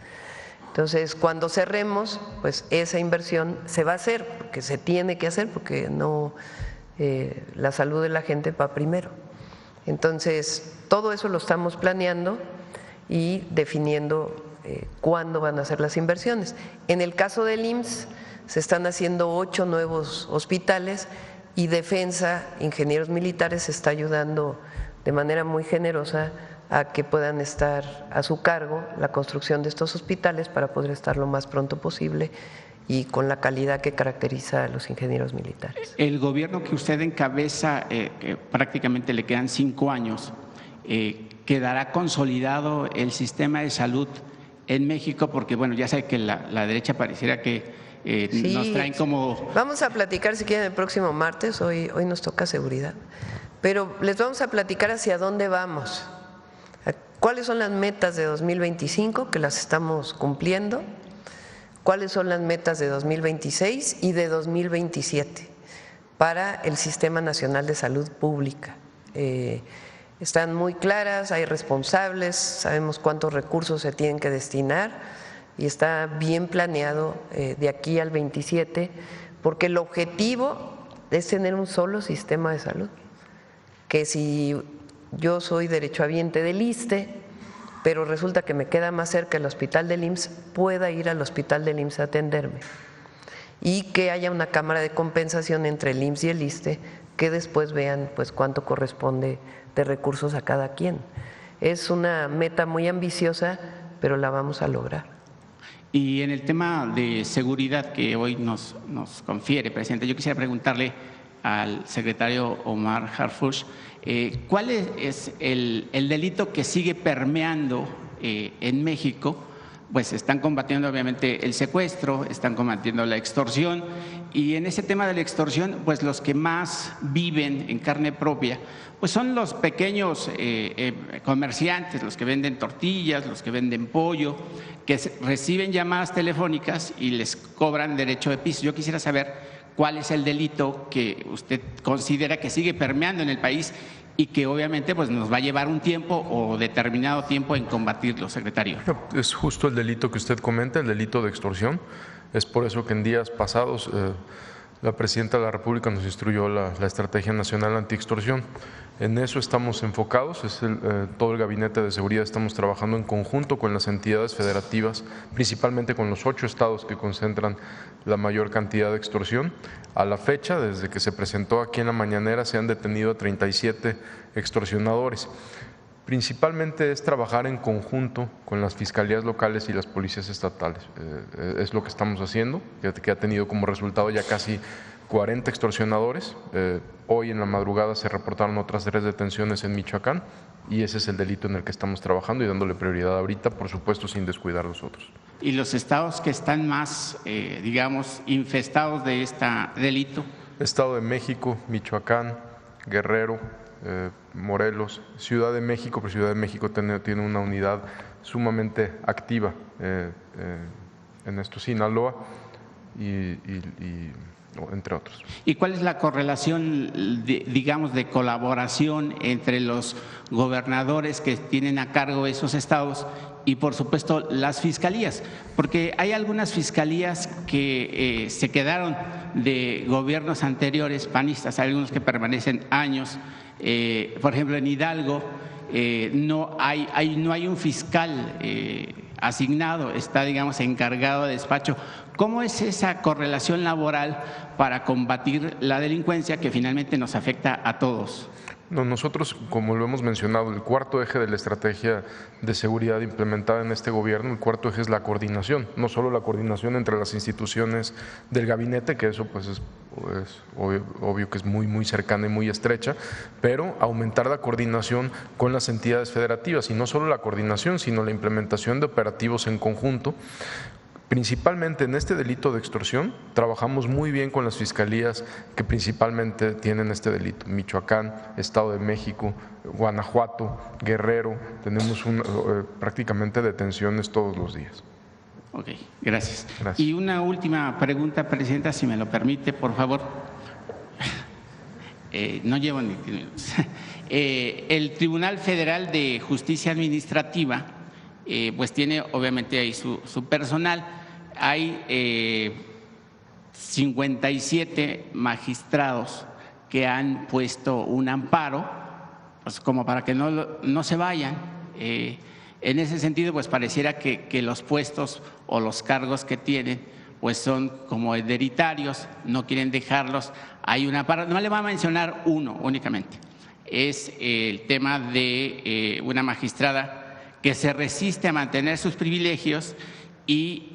Entonces, cuando cerremos, pues esa inversión se va a hacer, porque se tiene que hacer, porque no, la salud de la gente va primero. Entonces, todo eso lo estamos planeando y definiendo cuándo van a ser las inversiones. En el caso del IMSS, se están haciendo 8 nuevos hospitales y Defensa, Ingenieros Militares, está ayudando de manera muy generosa a que puedan estar a su cargo la construcción de estos hospitales para poder estar lo más pronto posible y con la calidad que caracteriza a los ingenieros militares. El gobierno que usted encabeza, prácticamente le quedan 5 años, ¿quedará consolidado el sistema de salud en México? Porque bueno, ya sabe que la derecha pareciera que sí, nos traen como… Vamos a platicar si quieren el próximo martes, hoy nos toca seguridad, pero les vamos a platicar hacia dónde vamos. ¿Cuáles son las metas de 2025 que las estamos cumpliendo? ¿Cuáles son las metas de 2026 y de 2027 para el Sistema Nacional de Salud Pública? Están muy claras, hay responsables, sabemos cuántos recursos se tienen que destinar y está bien planeado de aquí al 27, porque el objetivo es tener un solo sistema de salud, que si yo soy derechohabiente del ISSSTE, pero resulta que me queda más cerca el hospital del IMSS, pueda ir al hospital del IMSS a atenderme, y que haya una cámara de compensación entre el IMSS y el ISSSTE, que después vean pues cuánto corresponde de recursos a cada quien. Es una meta muy ambiciosa, pero la vamos a lograr. Y en el tema de seguridad que hoy nos confiere, presidente, yo quisiera preguntarle al secretario Omar Harfuch, ¿cuál es el delito que sigue permeando en México? Pues están combatiendo obviamente el secuestro, están combatiendo la extorsión, y en ese tema de la extorsión, pues los que más viven en carne propia, pues son los pequeños comerciantes, los que venden tortillas, los que venden pollo, que reciben llamadas telefónicas y les cobran derecho de piso. Yo quisiera saber cuál es el delito que usted considera que sigue permeando en el país y que obviamente pues nos va a llevar un tiempo o determinado tiempo en combatirlo, secretario. Es justo el delito que usted comenta, el delito de extorsión. Es por eso que en días pasados La Presidenta de la República nos instruyó la Estrategia Nacional Antiextorsión. En eso estamos enfocados, todo el Gabinete de Seguridad estamos trabajando en conjunto con las entidades federativas, principalmente con los 8 estados que concentran la mayor cantidad de extorsión. A la fecha, desde que se presentó aquí en la mañanera, se han detenido a 37 extorsionadores. Principalmente es trabajar en conjunto con las fiscalías locales y las policías estatales. Es lo que estamos haciendo, que ha tenido como resultado ya casi 40 extorsionadores. Hoy en la madrugada se reportaron otras 3 detenciones en Michoacán y ese es el delito en el que estamos trabajando y dándole prioridad ahorita, por supuesto, sin descuidar los otros. ¿Y los estados que están más, digamos, infestados de este delito? Estado de México, Michoacán, Guerrero, Morelos, Ciudad de México, pero Ciudad de México tiene una unidad sumamente activa en esto, Sinaloa y entre otros. ¿Y cuál es la correlación, digamos, de colaboración entre los gobernadores que tienen a cargo esos estados y, por supuesto, las fiscalías? Porque hay algunas fiscalías que se quedaron de gobiernos anteriores panistas, hay algunos que permanecen años. Por ejemplo, en Hidalgo no hay un fiscal asignado, está, digamos, encargado de despacho. ¿Cómo es esa correlación laboral para combatir la delincuencia que finalmente nos afecta a todos? No, nosotros, como lo hemos mencionado, el cuarto eje de la estrategia de seguridad implementada en este gobierno, el cuarto eje es la coordinación, no solo la coordinación entre las instituciones del gabinete, que eso pues es obvio que es muy cercana y muy estrecha, pero aumentar la coordinación con las entidades federativas y no solo la coordinación, sino la implementación de operativos en conjunto. Principalmente en este delito de extorsión, trabajamos muy bien con las fiscalías que principalmente tienen este delito. Michoacán, Estado de México, Guanajuato, Guerrero, tenemos prácticamente detenciones todos los días. Ok, gracias. Gracias. Y una última pregunta, Presidenta, si me lo permite, por favor. No llevo ni 10 minutos. El Tribunal Federal de Justicia Administrativa pues tiene obviamente ahí su personal. Hay 57 magistrados que han puesto un amparo, pues como para que no se vayan. En ese sentido, pues pareciera que los puestos o los cargos que tienen pues son como hereditarios, no quieren dejarlos. Hay un amparo, no le voy a mencionar uno únicamente, es el tema de una magistrada que se resiste a mantener sus privilegios y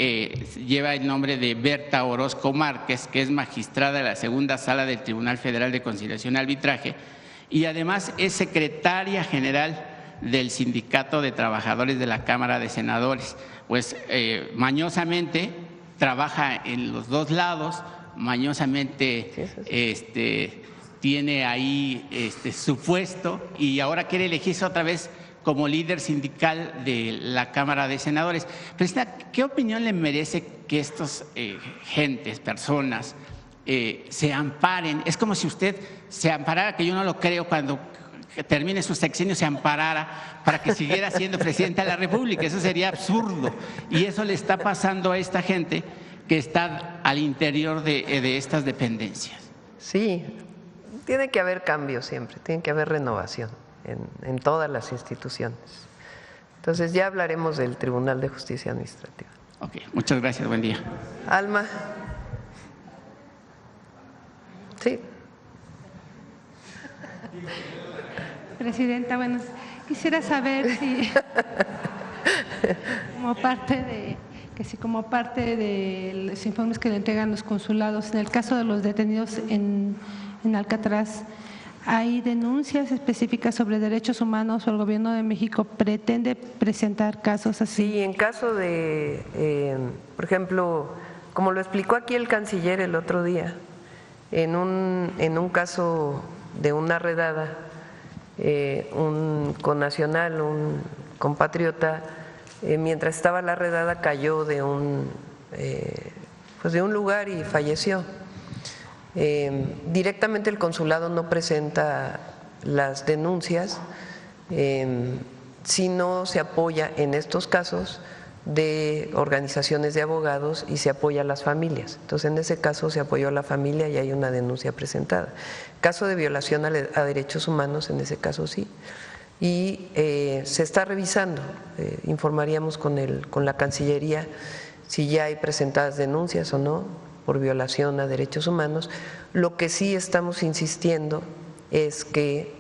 lleva el nombre de Berta Orozco Márquez, que es magistrada de la segunda sala del Tribunal Federal de Conciliación y Arbitraje y además es secretaria general del Sindicato de Trabajadores de la Cámara de Senadores. Pues mañosamente trabaja en los dos lados, mañosamente tiene ahí su puesto y ahora quiere elegirse otra vez como líder sindical de la Cámara de Senadores. Presidenta, ¿qué opinión le merece que estos gentes, personas, se amparen? Es como si usted se amparara, que yo no lo creo, cuando termine su sexenio se amparara para que siguiera siendo presidenta de la República. Eso sería absurdo. Y eso le está pasando a esta gente que está al interior de estas dependencias. Sí, tiene que haber cambio siempre, tiene que haber renovación en todas las instituciones. Entonces ya hablaremos del Tribunal de Justicia Administrativa. Ok, muchas gracias, buen día. Alma. Sí. Presidenta, bueno, quisiera saber si como parte de los informes que le entregan los consulados, en el caso de los detenidos en Alcatraz, ¿hay denuncias específicas sobre derechos humanos o el Gobierno de México pretende presentar casos así? Sí, en caso de, por ejemplo, como lo explicó aquí el canciller el otro día, en un caso de una redada, un connacional, un compatriota, mientras estaba la redada cayó de un lugar y falleció. Directamente el consulado no presenta las denuncias, sino se apoya en estos casos de organizaciones de abogados y se apoya a las familias. Entonces, en ese caso se apoyó a la familia y hay una denuncia presentada. Caso de violación a derechos humanos, en ese caso sí. Y se está revisando, informaríamos con la Cancillería si ya hay presentadas denuncias o no por violación a derechos humanos. Lo que sí estamos insistiendo es que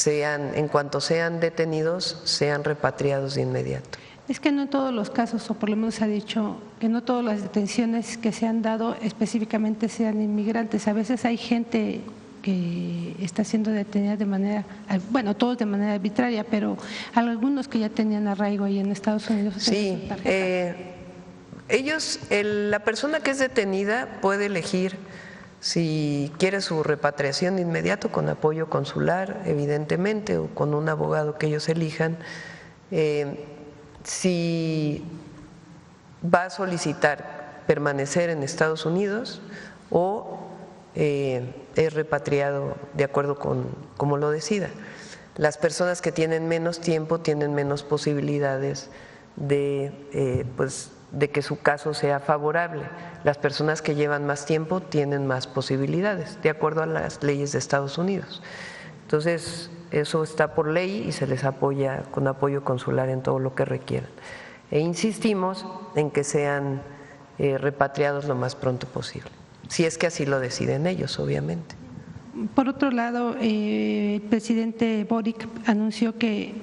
en cuanto sean detenidos, sean repatriados de inmediato. Es que no en todos los casos, o por lo menos se ha dicho que no todas las detenciones que se han dado específicamente sean inmigrantes. A veces hay gente que está siendo detenida de manera, bueno, todos de manera arbitraria, pero algunos que ya tenían arraigo ahí en Estados Unidos. Sí, la persona que es detenida puede elegir si quiere su repatriación de inmediato con apoyo consular, evidentemente, o con un abogado que ellos elijan. Si va a solicitar permanecer en Estados Unidos o es repatriado de acuerdo con como lo decida. Las personas que tienen menos tiempo tienen menos posibilidades de que su caso sea favorable. Las personas que llevan más tiempo tienen más posibilidades, de acuerdo a las leyes de Estados Unidos. Entonces, eso está por ley y se les apoya con apoyo consular en todo lo que requieran. E insistimos en que sean repatriados lo más pronto posible, si es que así lo deciden ellos, obviamente. Por otro lado, el presidente Boric anunció que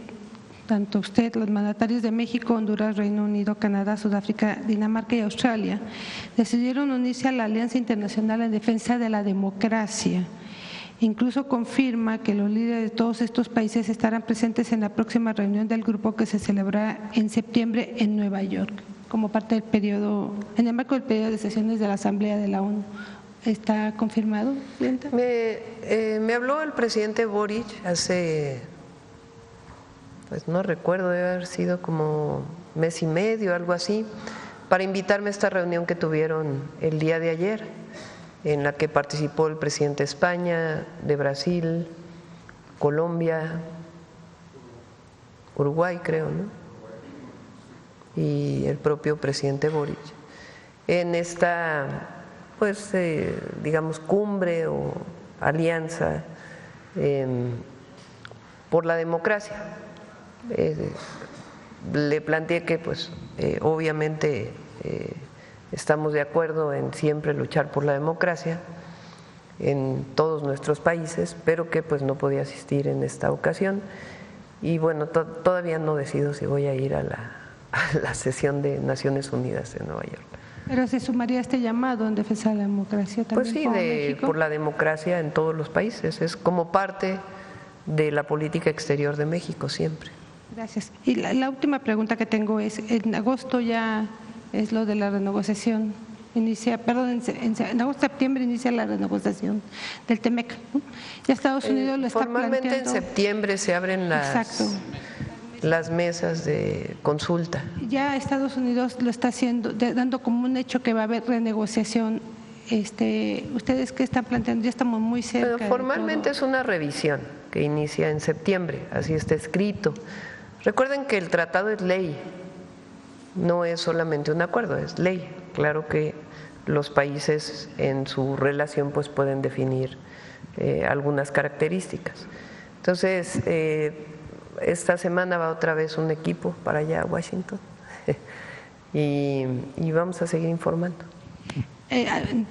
tanto usted, los mandatarios de México, Honduras, Reino Unido, Canadá, Sudáfrica, Dinamarca y Australia decidieron unirse a la Alianza Internacional en Defensa de la Democracia. Incluso confirma que los líderes de todos estos países estarán presentes en la próxima reunión del grupo que se celebrará en septiembre en Nueva York, como parte del periodo, en el marco del periodo de sesiones de la Asamblea de la ONU. ¿Está confirmado, Presidenta? Me habló el presidente Boric hace, pues no recuerdo, debe haber sido como mes y medio, algo así, para invitarme a esta reunión que tuvieron el día de ayer, en la que participó el presidente de España, de Brasil, Colombia, Uruguay, creo, ¿no? Y el propio presidente Boric. En esta, pues, digamos, cumbre o alianza por la democracia. Le planteé que, pues, obviamente estamos de acuerdo en siempre luchar por la democracia en todos nuestros países, pero que pues no podía asistir en esta ocasión. Y bueno, todavía no decido si voy a ir a la sesión de Naciones Unidas en Nueva York. Pero se sumaría este llamado en defensa de la democracia también. Pues sí, por la democracia en todos los países, es como parte de la política exterior de México siempre. Gracias. Y la última pregunta que tengo es, en agosto ya es lo de la renegociación, en agosto, septiembre inicia la renegociación del TEMEC. Ya Estados Unidos lo está formalmente planteando. En septiembre se abren las mesas de consulta. Ya Estados Unidos lo está haciendo, dando como un hecho que va a haber renegociación. ¿Ustedes qué están planteando? Ya estamos muy cerca. Pero formalmente es una revisión que inicia en septiembre, así está escrito. Recuerden que el tratado es ley, no es solamente un acuerdo, es ley. Claro que los países en su relación pues pueden definir algunas características. Entonces, esta semana va otra vez un equipo para allá a Washington y vamos a seguir informando.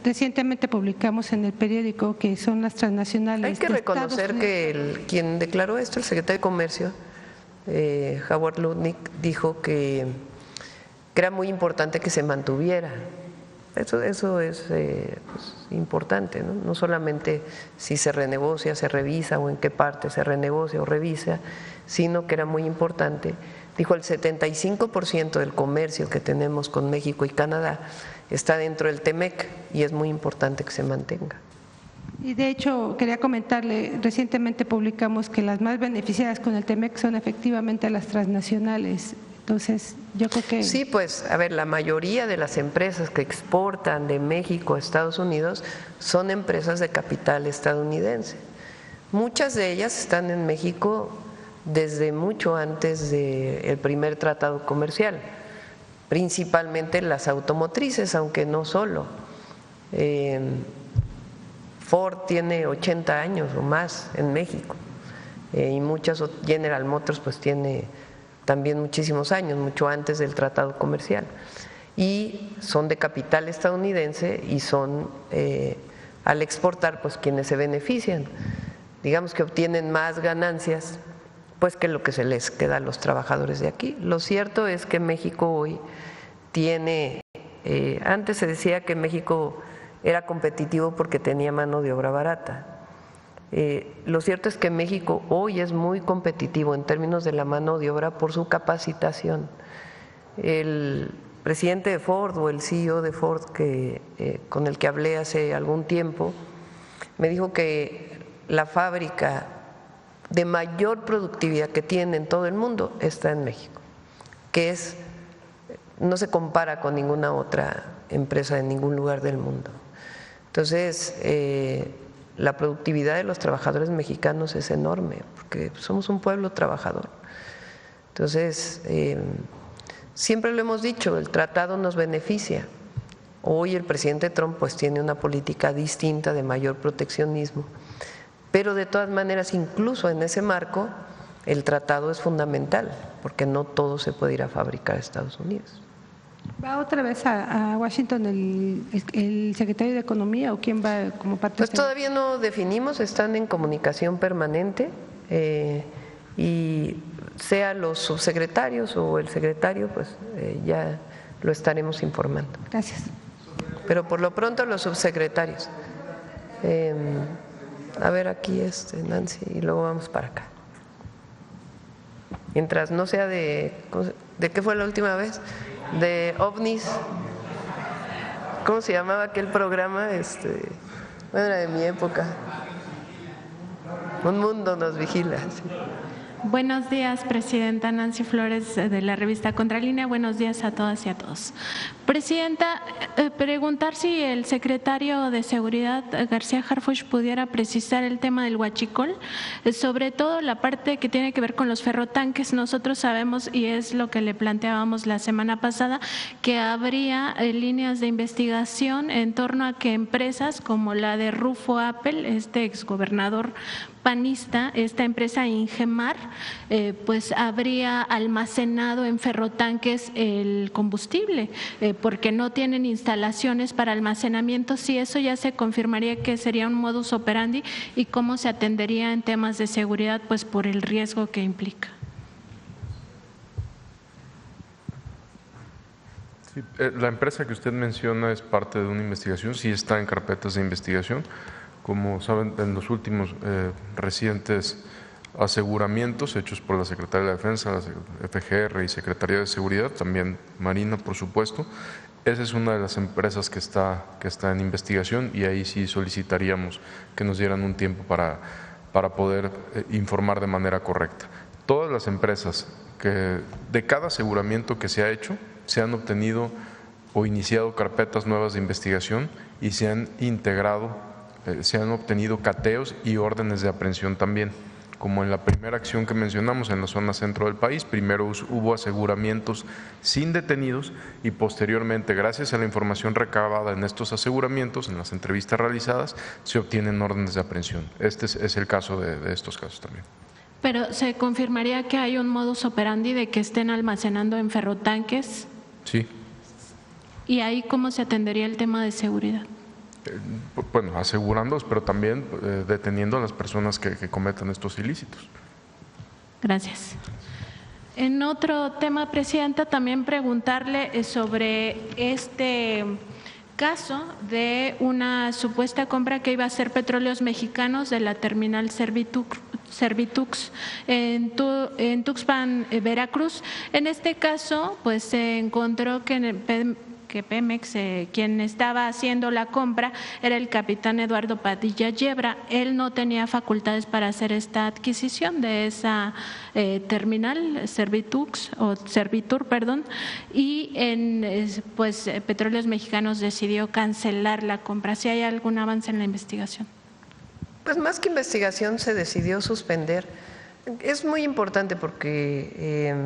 Recientemente publicamos en el periódico que son las transnacionales. Hay que reconocer que quien declaró esto, el secretario de Comercio, Howard Lutnick, dijo que era muy importante que se mantuviera. Eso es pues, importante, ¿no? No solamente si se renegocia, se revisa o en qué parte se renegocia o revisa, sino que era muy importante. Dijo, el 75% del comercio que tenemos con México y Canadá está dentro del TEMEC y es muy importante que se mantenga. Y de hecho, quería comentarle, recientemente publicamos que las más beneficiadas con el TEMEC son efectivamente las transnacionales. Entonces, yo creo que… Sí, pues, a ver, la mayoría de las empresas que exportan de México a Estados Unidos son empresas de capital estadounidense. Muchas de ellas están en México desde mucho antes del primer tratado comercial, principalmente las automotrices, aunque no solo. Ford tiene 80 años o más en México y General Motors pues tiene también muchísimos años, mucho antes del tratado comercial, y son de capital estadounidense y son al exportar pues quienes se benefician, digamos que obtienen más ganancias pues que lo que se les queda a los trabajadores de aquí. Lo cierto es que México hoy tiene, antes se decía que México era competitivo porque tenía mano de obra barata. Lo cierto es que México hoy es muy competitivo en términos de la mano de obra por su capacitación. El presidente de Ford o el CEO de Ford con el que hablé hace algún tiempo me dijo que la fábrica de mayor productividad que tiene en todo el mundo está en México, que no se compara con ninguna otra empresa en ningún lugar del mundo. Entonces, la productividad de los trabajadores mexicanos es enorme, porque somos un pueblo trabajador. Entonces, siempre lo hemos dicho, el tratado nos beneficia. Hoy el presidente Trump pues tiene una política distinta de mayor proteccionismo, pero de todas maneras, incluso en ese marco, el tratado es fundamental, porque no todo se puede ir a fabricar a Estados Unidos. ¿Va otra vez a Washington el secretario de Economía o quién va como parte? Pues todavía no definimos, están en comunicación permanente y sea los subsecretarios o el secretario, pues ya lo estaremos informando. Gracias. Pero por lo pronto los subsecretarios. A ver aquí Nancy y luego vamos para acá. Mientras no sea ¿de qué fue la última vez? De ovnis. ¿Cómo se llamaba aquel programa? Bueno, era de mi época. Un mundo nos vigila. Sí. Buenos días, Presidenta. Nancy Flores, de la revista Contralínea. Buenos días a todas y a todos. Presidenta, preguntar si el secretario de Seguridad, García Harfuch, pudiera precisar el tema del huachicol, sobre todo la parte que tiene que ver con los ferrotanques. Nosotros sabemos, y es lo que le planteábamos la semana pasada, que habría líneas de investigación en torno a que empresas como la de Rufo Apple, exgobernador panista, esta empresa Ingemar, pues habría almacenado en ferrotanques el combustible, porque no tienen instalaciones para almacenamiento. Si eso ya se confirmaría que sería un modus operandi y cómo se atendería en temas de seguridad, pues por el riesgo que implica. Sí, la empresa que usted menciona es parte de una investigación, sí está en carpetas de investigación. Como saben, en los últimos recientes aseguramientos hechos por la Secretaría de la Defensa, la FGR y Secretaría de Seguridad, también Marina, por supuesto, esa es una de las empresas que está en investigación y ahí sí solicitaríamos que nos dieran un tiempo para poder informar de manera correcta. Todas las empresas de cada aseguramiento que se ha hecho, se han obtenido o iniciado carpetas nuevas de investigación y se han obtenido cateos y órdenes de aprehensión también, como en la primera acción que mencionamos en la zona centro del país. Primero hubo aseguramientos sin detenidos y posteriormente, gracias a la información recabada en estos aseguramientos, en las entrevistas realizadas, se obtienen órdenes de aprehensión. Este es el caso de estos casos también. Pero ¿se confirmaría que hay un modus operandi de que estén almacenando en ferrotanques? Sí. ¿Y ahí cómo se atendería el tema de seguridad? Bueno, asegurándolos, pero también deteniendo a las personas que cometan estos ilícitos. Gracias. En otro tema, Presidenta, también preguntarle sobre este caso de una supuesta compra que iba a hacer Petróleos Mexicanos de la terminal Servitux en Tuxpan, Veracruz. En este caso, pues se encontró que Pemex, quien estaba haciendo la compra, era el capitán Eduardo Padilla Yebra. Él no tenía facultades para hacer esta adquisición de esa terminal Servitur, y pues Petróleos Mexicanos decidió cancelar la compra. ¿Si hay algún avance en la investigación? Pues más que investigación se decidió suspender. Es muy importante porque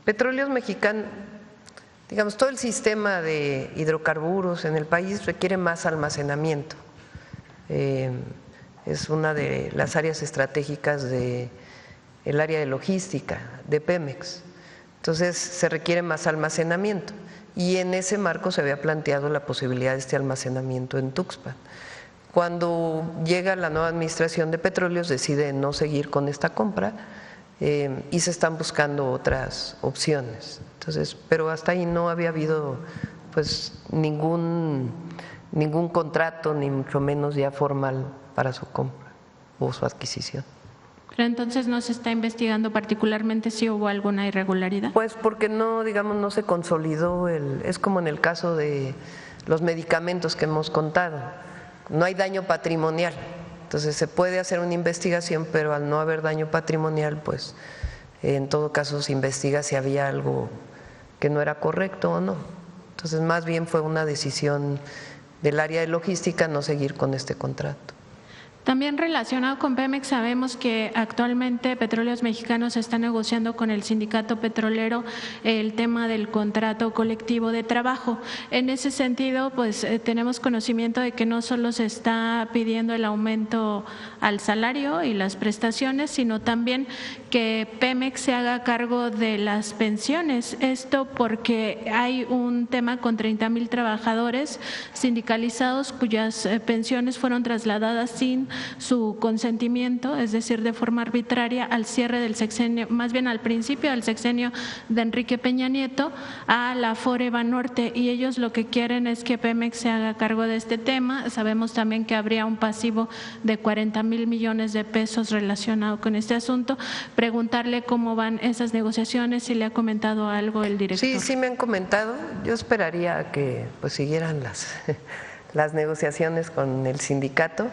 Petróleos Mexicanos digamos, todo el sistema de hidrocarburos en el país requiere más almacenamiento. Es una de las áreas estratégicas del área de logística de Pemex. Entonces se requiere más almacenamiento y en ese marco se había planteado la posibilidad de este almacenamiento en Tuxpan. Cuando llega la nueva administración de Petróleos decide no seguir con esta compra y se están buscando otras opciones. Entonces, pero hasta ahí no había habido pues ningún contrato, ni mucho menos ya formal para su compra o su adquisición. Pero entonces no se está investigando particularmente si hubo alguna irregularidad. Pues porque no, digamos, no se consolidó es como en el caso de los medicamentos que hemos contado, no hay daño patrimonial, entonces se puede hacer una investigación, pero al no haber daño patrimonial, pues en todo caso se investiga si había algo que no era correcto o no. Entonces más bien fue una decisión del área de logística no seguir con este contrato. También relacionado con Pemex, sabemos que actualmente Petróleos Mexicanos está negociando con el sindicato petrolero el tema del contrato colectivo de trabajo. En ese sentido, pues tenemos conocimiento de que no solo se está pidiendo el aumento al salario y las prestaciones, sino también que Pemex se haga cargo de las pensiones. Esto porque hay un tema con 30,000 trabajadores sindicalizados cuyas pensiones fueron trasladadas sin su consentimiento, es decir, de forma arbitraria al cierre del sexenio, más bien al principio del sexenio de Enrique Peña Nieto, a la Afore Banorte, y ellos lo que quieren es que Pemex se haga cargo de este tema. Sabemos también que habría un pasivo de 40,000 millones de pesos relacionado con este asunto. Preguntarle cómo van esas negociaciones, si le ha comentado algo el director. Sí me han comentado. Yo esperaría que pues siguieran las negociaciones con el sindicato.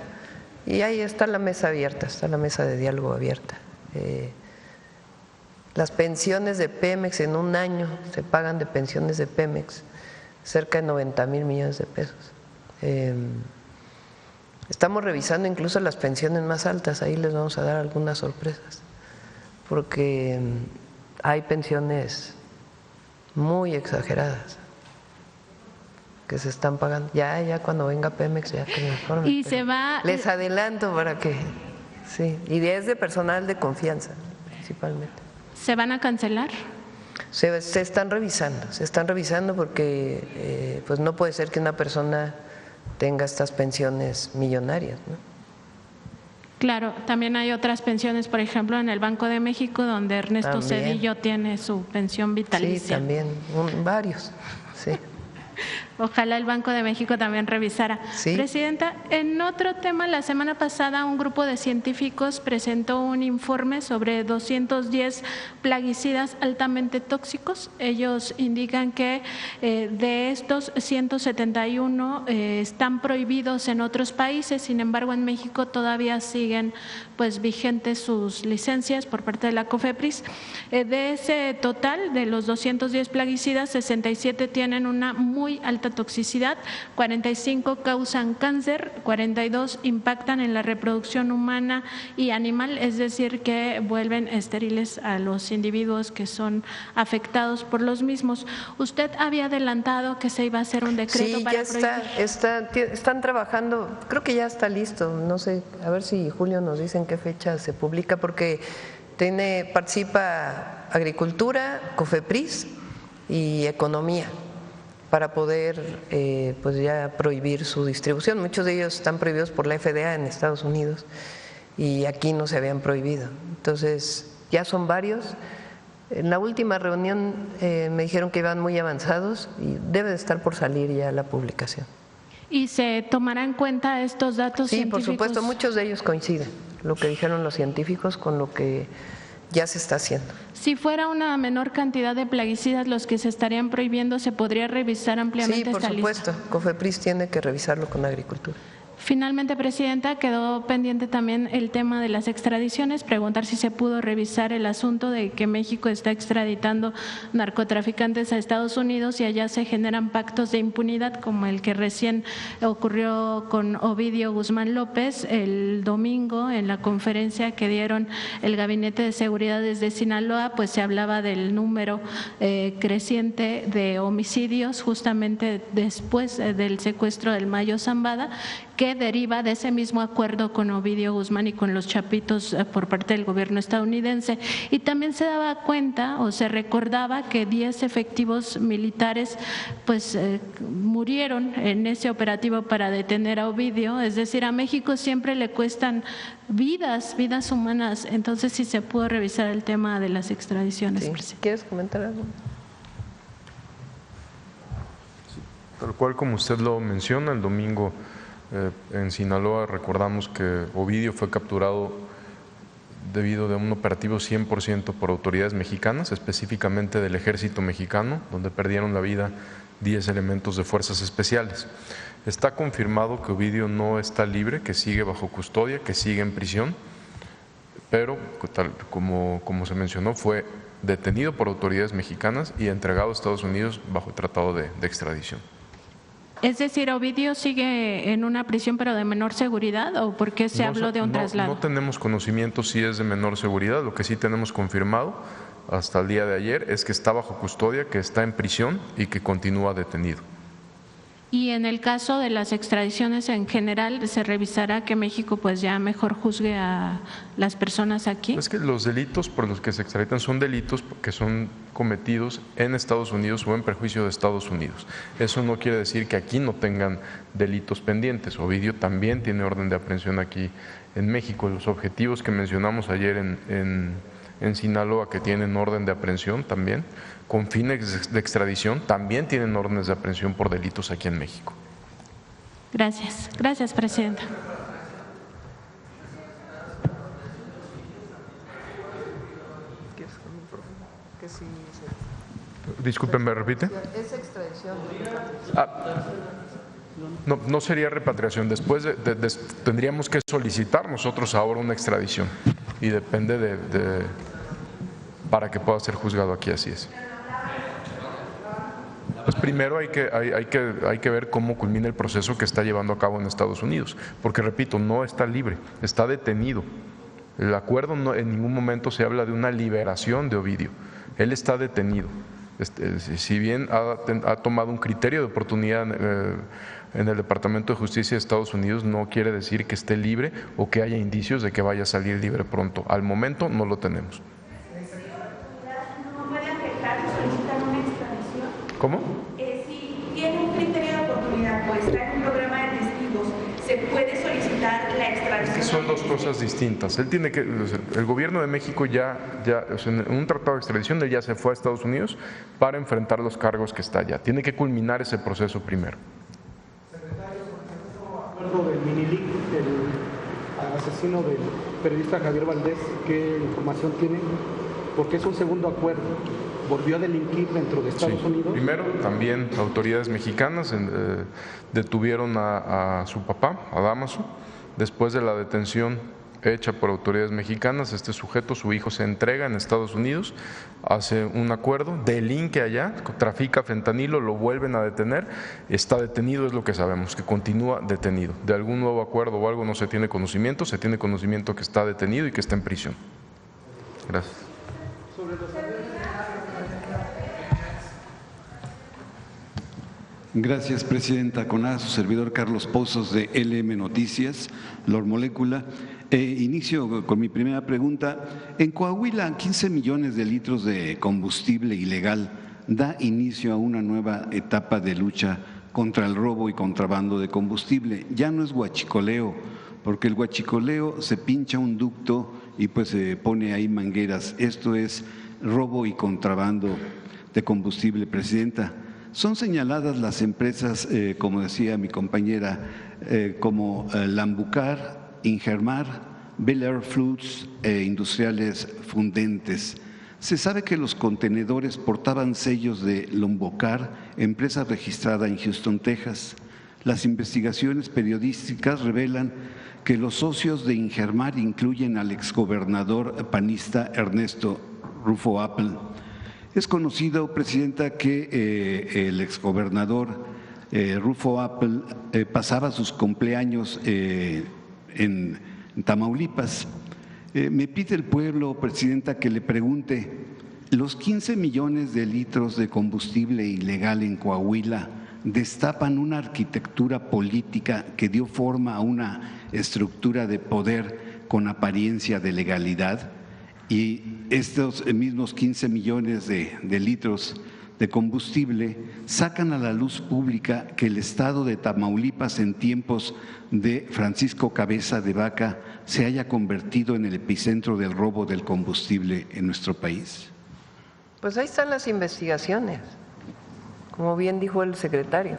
Y ahí está la mesa abierta, está la mesa de diálogo abierta. Las pensiones de Pemex en un año se pagan de pensiones de Pemex cerca de 90,000 millones de pesos. Estamos revisando incluso las pensiones más altas, ahí les vamos a dar algunas sorpresas, porque hay pensiones muy exageradas que se están pagando. Ya cuando venga Pemex ya que me informen. Y se va. Les adelanto para que sí, y es de personal de confianza principalmente. ¿Se van a cancelar? Se están revisando porque pues no puede ser que una persona tenga estas pensiones millonarias, ¿no? Claro, también hay otras pensiones, por ejemplo, en el Banco de México, donde Ernesto Zedillo tiene su pensión vitalicia. Sí, también, varios, sí. Ojalá el Banco de México también revisara. ¿Sí? Presidenta, en otro tema, la semana pasada un grupo de científicos presentó un informe sobre 210 plaguicidas altamente tóxicos. Ellos indican que de estos 171 están prohibidos en otros países, sin embargo en México todavía siguen pues vigentes sus licencias por parte de la COFEPRIS. De ese total, de los 210 plaguicidas, 67 tienen una muy alta toxicidad, 45 causan cáncer, 42 impactan en la reproducción humana y animal, es decir, que vuelven estériles a los individuos que son afectados por los mismos. Usted había adelantado que se iba a hacer un decreto para prohibir. Sí, están trabajando, creo que ya está listo, no sé, a ver si Julio nos dice en qué fecha se publica, porque participa Agricultura, COFEPRIS y Economía, para poder pues ya prohibir su distribución. Muchos de ellos están prohibidos por la FDA en Estados Unidos y aquí no se habían prohibido. Entonces ya son varios. En la última reunión me dijeron que iban muy avanzados y debe de estar por salir ya la publicación. ¿Y se tomará en cuenta estos datos científicos? Sí, por supuesto, muchos de ellos coinciden, lo que dijeron los científicos con lo que ya se está haciendo. Si fuera una menor cantidad de plaguicidas los que se estarían prohibiendo, ¿se podría revisar ampliamente esta lista? Sí, por supuesto, COFEPRIS tiene que revisarlo con Agricultura. Finalmente, Presidenta, quedó pendiente también el tema de las extradiciones, preguntar si se pudo revisar el asunto de que México está extraditando narcotraficantes a Estados Unidos y allá se generan pactos de impunidad como el que recién ocurrió con Ovidio Guzmán López el domingo en la conferencia que dieron el Gabinete de Seguridad desde Sinaloa, pues se hablaba del número creciente de homicidios justamente después del secuestro del Mayo Zambada, que deriva de ese mismo acuerdo con Ovidio Guzmán y con los Chapitos por parte del gobierno estadounidense. Y también se daba cuenta o se recordaba que 10 efectivos militares pues murieron en ese operativo para detener a Ovidio, es decir, a México siempre le cuestan vidas humanas. Entonces sí se pudo revisar el tema de las extradiciones. Sí. ¿Quieres comentar algo? Tal cual como usted lo menciona, el domingo en Sinaloa recordamos que Ovidio fue capturado debido a un operativo 100% por autoridades mexicanas, específicamente del Ejército Mexicano, donde perdieron la vida 10 elementos de fuerzas especiales. Está confirmado que Ovidio no está libre, que sigue bajo custodia, que sigue en prisión, pero tal como se mencionó, fue detenido por autoridades mexicanas y entregado a Estados Unidos bajo tratado de extradición. Es decir, ¿Ovidio sigue en una prisión pero de menor seguridad o por qué se habló de un traslado? No tenemos conocimiento si es de menor seguridad, lo que sí tenemos confirmado hasta el día de ayer es que está bajo custodia, que está en prisión y que continúa detenido. Y en el caso de las extradiciones en general, ¿se revisará que México pues ya mejor juzgue a las personas aquí? Es que los delitos por los que se extraditan son delitos que son cometidos en Estados Unidos o en perjuicio de Estados Unidos. Eso no quiere decir que aquí no tengan delitos pendientes. Ovidio también tiene orden de aprehensión aquí en México. Los objetivos que mencionamos ayer en Sinaloa, que tienen orden de aprehensión también, con fines de extradición, también tienen órdenes de aprehensión por delitos aquí en México. Gracias. Gracias, Presidenta. Disculpen, ¿me repite? Es extradición. No sería repatriación. Después tendríamos que solicitar nosotros ahora una extradición y depende para que pueda ser juzgado aquí, así es. Pues primero hay que ver cómo culmina el proceso que está llevando a cabo en Estados Unidos, porque repito, no está libre, está detenido. El acuerdo en ningún momento se habla de una liberación de Ovidio, él está detenido. Si bien ha tomado un criterio de oportunidad en el Departamento de Justicia de Estados Unidos, no quiere decir que esté libre o que haya indicios de que vaya a salir libre pronto. Al momento no lo tenemos. ¿No puede afectar solicitar una extradición? ¿Cómo? Si tiene un criterio de oportunidad o está en un programa de testigos, ¿se puede solicitar la extradición? Es que son dos cosas distintas. El gobierno de México en un tratado de extradición, él ya se fue a Estados Unidos para enfrentar los cargos que está allá. Tiene que culminar ese proceso primero. Secretario, ¿por qué acuerdo del Minilic, el asesino del periodista Javier Valdés, qué información tiene? Porque es un segundo acuerdo. ¿Volvió a delinquir dentro de Estados Unidos? Primero, también autoridades mexicanas detuvieron a su papá, a Dámaso. Después de la detención hecha por autoridades mexicanas, este sujeto, su hijo, se entrega en Estados Unidos, hace un acuerdo, delinque allá, trafica fentanilo, lo vuelven a detener, está detenido, es lo que sabemos, que continúa detenido. De algún nuevo acuerdo o algo no se tiene conocimiento que está detenido y que está en prisión. Gracias. Gracias, Presidenta. Con su servidor Carlos Pozos de LM Noticias, Lor Molécula. Inicio con mi primera pregunta. En Coahuila, 15 millones de litros de combustible ilegal da inicio a una nueva etapa de lucha contra el robo y contrabando de combustible. Ya no es huachicoleo, porque el huachicoleo se pincha un ducto y pues se pone ahí mangueras. Esto es robo y contrabando de combustible, Presidenta. Son señaladas las empresas, como decía mi compañera, como Lambucar, Ingermar, Bel Air Foods e Industriales Fundentes. Se sabe que los contenedores portaban sellos de Lombocar, empresa registrada en Houston, Texas. las investigaciones periodísticas revelan que los socios de Ingermar incluyen al exgobernador panista Ernesto Rufo Apple. Es conocido, Presidenta, que el exgobernador Rufo Apple pasaba sus cumpleaños en Tamaulipas. Me pide el pueblo, Presidenta, que le pregunte, ¿los 15 millones de litros de combustible ilegal en Coahuila destapan una arquitectura política que dio forma a una estructura de poder con apariencia de legalidad? Y estos mismos 15 millones de litros de combustible sacan a la luz pública que el estado de Tamaulipas en tiempos de Francisco Cabeza de Vaca se haya convertido en el epicentro del robo del combustible en nuestro país. Pues ahí están las investigaciones, como bien dijo el secretario.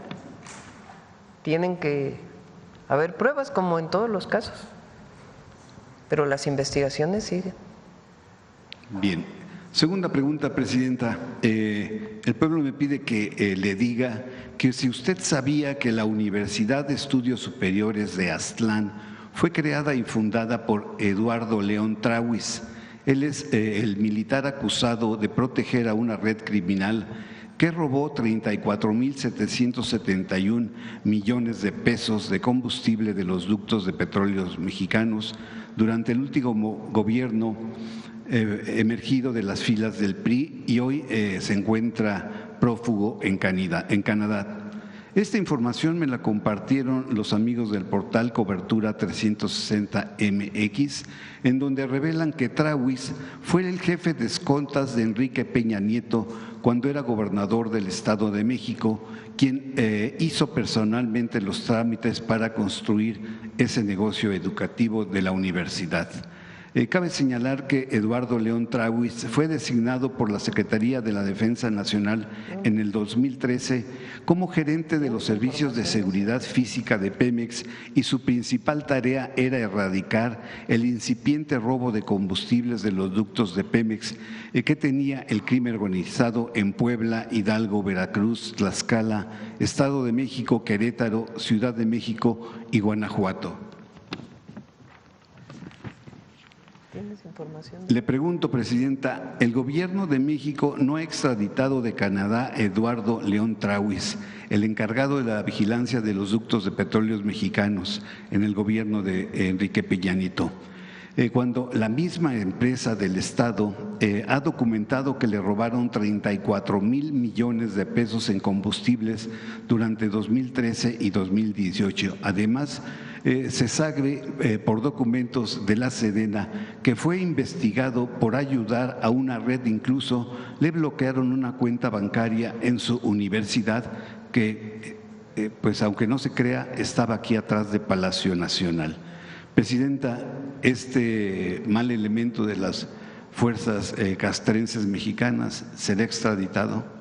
Tienen que haber pruebas como en todos los casos, pero las investigaciones siguen. Bien. Segunda pregunta, Presidenta. El pueblo me pide que le diga que si usted sabía que la Universidad de Estudios Superiores de Aztlán fue creada y fundada por Eduardo León Trawis. Él es el militar acusado de proteger a una red criminal que robó 34.771 millones de pesos de combustible de los ductos de petróleos mexicanos durante el último gobierno emergido de las filas del PRI y hoy se encuentra prófugo en Canadá. Esta información me la compartieron los amigos del portal Cobertura 360MX, en donde revelan que Trawis fue el jefe de escoltas de Enrique Peña Nieto cuando era gobernador del Estado de México, quien hizo personalmente los trámites para construir ese negocio educativo de la universidad. Cabe señalar que Eduardo León Trawis fue designado por la Secretaría de la Defensa Nacional en el 2013 como gerente de los servicios de seguridad física de Pemex y su principal tarea era erradicar el incipiente robo de combustibles de los ductos de Pemex que tenía el crimen organizado en Puebla, Hidalgo, Veracruz, Tlaxcala, Estado de México, Querétaro, Ciudad de México y Guanajuato. Le pregunto, Presidenta, ¿el gobierno de México no ha extraditado de Canadá a Eduardo León Trawis, el encargado de la vigilancia de los ductos de petróleos mexicanos en el gobierno de Enrique Peña Nieto? Cuando la misma empresa del Estado ha documentado que le robaron 34,000 millones de pesos en combustibles durante 2013 y 2018. Además, se sabe por documentos de la Sedena que fue investigado por ayudar a una red, incluso le bloquearon una cuenta bancaria en su universidad que, pues aunque no se crea, estaba aquí atrás de Palacio Nacional. Presidenta, este mal elemento de las fuerzas castrenses mexicanas será extraditado.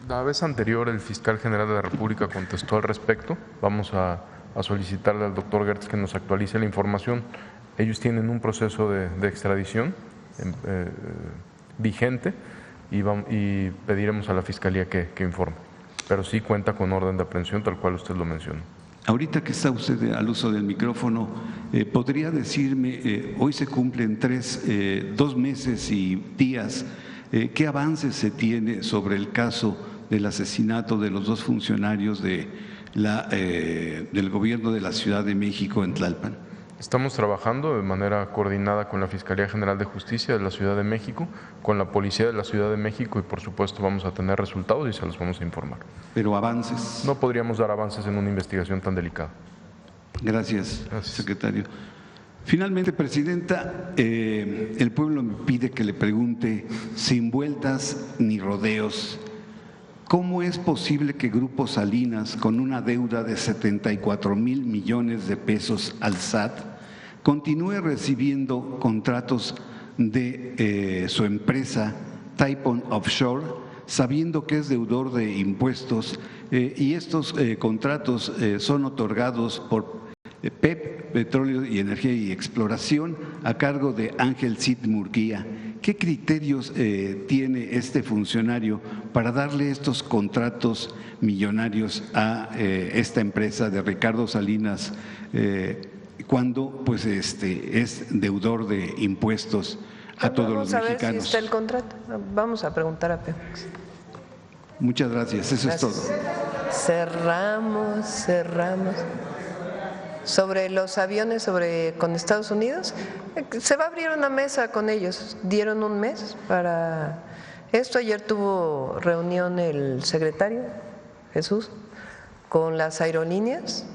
La vez anterior el fiscal general de la República contestó al respecto. Vamos a solicitarle al doctor Gertz que nos actualice la información. Ellos tienen un proceso de extradición vigente y pediremos a la Fiscalía que informe. Pero sí cuenta con orden de aprehensión, tal cual usted lo mencionó. Ahorita que está usted al uso del micrófono, ¿podría decirme, hoy se cumplen 2 meses y días, qué avances se tiene sobre el caso del asesinato de los 2 funcionarios del gobierno de la Ciudad de México en Tlalpan? Estamos trabajando de manera coordinada con la Fiscalía General de Justicia de la Ciudad de México, con la Policía de la Ciudad de México y por supuesto vamos a tener resultados y se los vamos a informar. ¿Pero avances? No podríamos dar avances en una investigación tan delicada. Gracias. Secretario. Finalmente, Presidenta, el pueblo me pide que le pregunte, sin vueltas ni rodeos, ¿cómo es posible que Grupo Salinas, con una deuda de 74,000 millones de pesos al SAT, continúe recibiendo contratos de su empresa Taipon Offshore, sabiendo que es deudor de impuestos y estos contratos son otorgados por PEP, Petróleo y Energía y Exploración, a cargo de Ángel Cid Murguía, ¿qué criterios tiene este funcionario para darle estos contratos millonarios a esta empresa de Ricardo Salinas cuando pues es deudor de impuestos a todos los mexicanos? Vamos a ver si está el contrato. Vamos a preguntar a Pemex. Muchas gracias, eso es todo. Cerramos. Sobre los aviones con Estados Unidos, se va a abrir una mesa con ellos. Dieron un mes para esto. Ayer tuvo reunión el secretario Jesús con las aerolíneas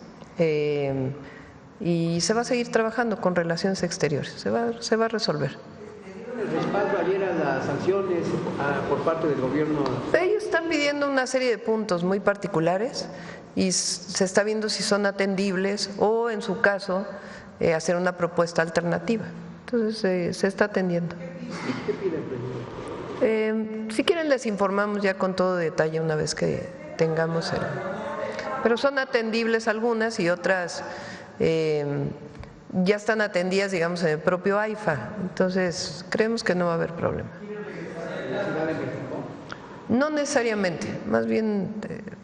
y se va a seguir trabajando con relaciones exteriores. Se va a resolver. ¿El respaldo ayer a las sanciones por parte del gobierno? Ellos están pidiendo una serie de puntos muy particulares y se está viendo si son atendibles o, en su caso, hacer una propuesta alternativa. Entonces, se está atendiendo. ¿Qué piden, presidente? Si quieren, les informamos ya con todo detalle una vez que tengamos el… Pero son atendibles algunas y otras ya están atendidas, digamos, en el propio AIFA. Entonces, creemos que no va a haber problema. No necesariamente, más bien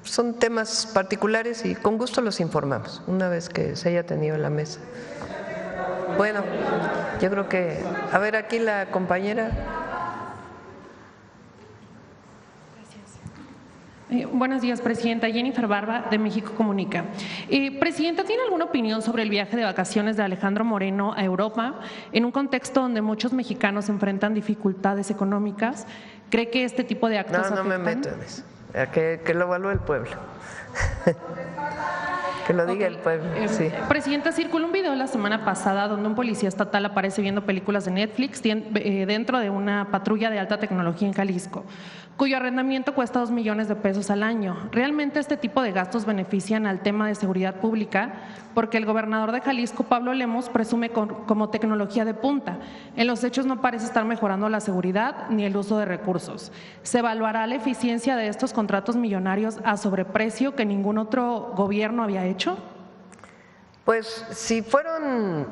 son temas particulares y con gusto los informamos una vez que se haya tenido la mesa. Bueno, yo creo que… A ver, aquí la compañera… Buenos días, Presidenta. Jennifer Barba, de México Comunica. Presidenta, ¿tiene alguna opinión sobre el viaje de vacaciones de Alejandro Moreno a Europa en un contexto donde muchos mexicanos enfrentan dificultades económicas? ¿Cree que este tipo de actos No me meto en eso. Que lo evalúe el pueblo. Que lo diga el pueblo. Sí. Presidenta, circuló un video la semana pasada donde un policía estatal aparece viendo películas de Netflix dentro de una patrulla de alta tecnología en Jalisco, cuyo arrendamiento cuesta 2 millones de pesos al año. ¿Realmente este tipo de gastos benefician al tema de seguridad pública? Porque el gobernador de Jalisco, Pablo Lemos, presume como tecnología de punta. En los hechos no parece estar mejorando la seguridad ni el uso de recursos. ¿Se evaluará la eficiencia de estos contratos millonarios a sobreprecio que ningún otro gobierno había hecho? Pues si fueron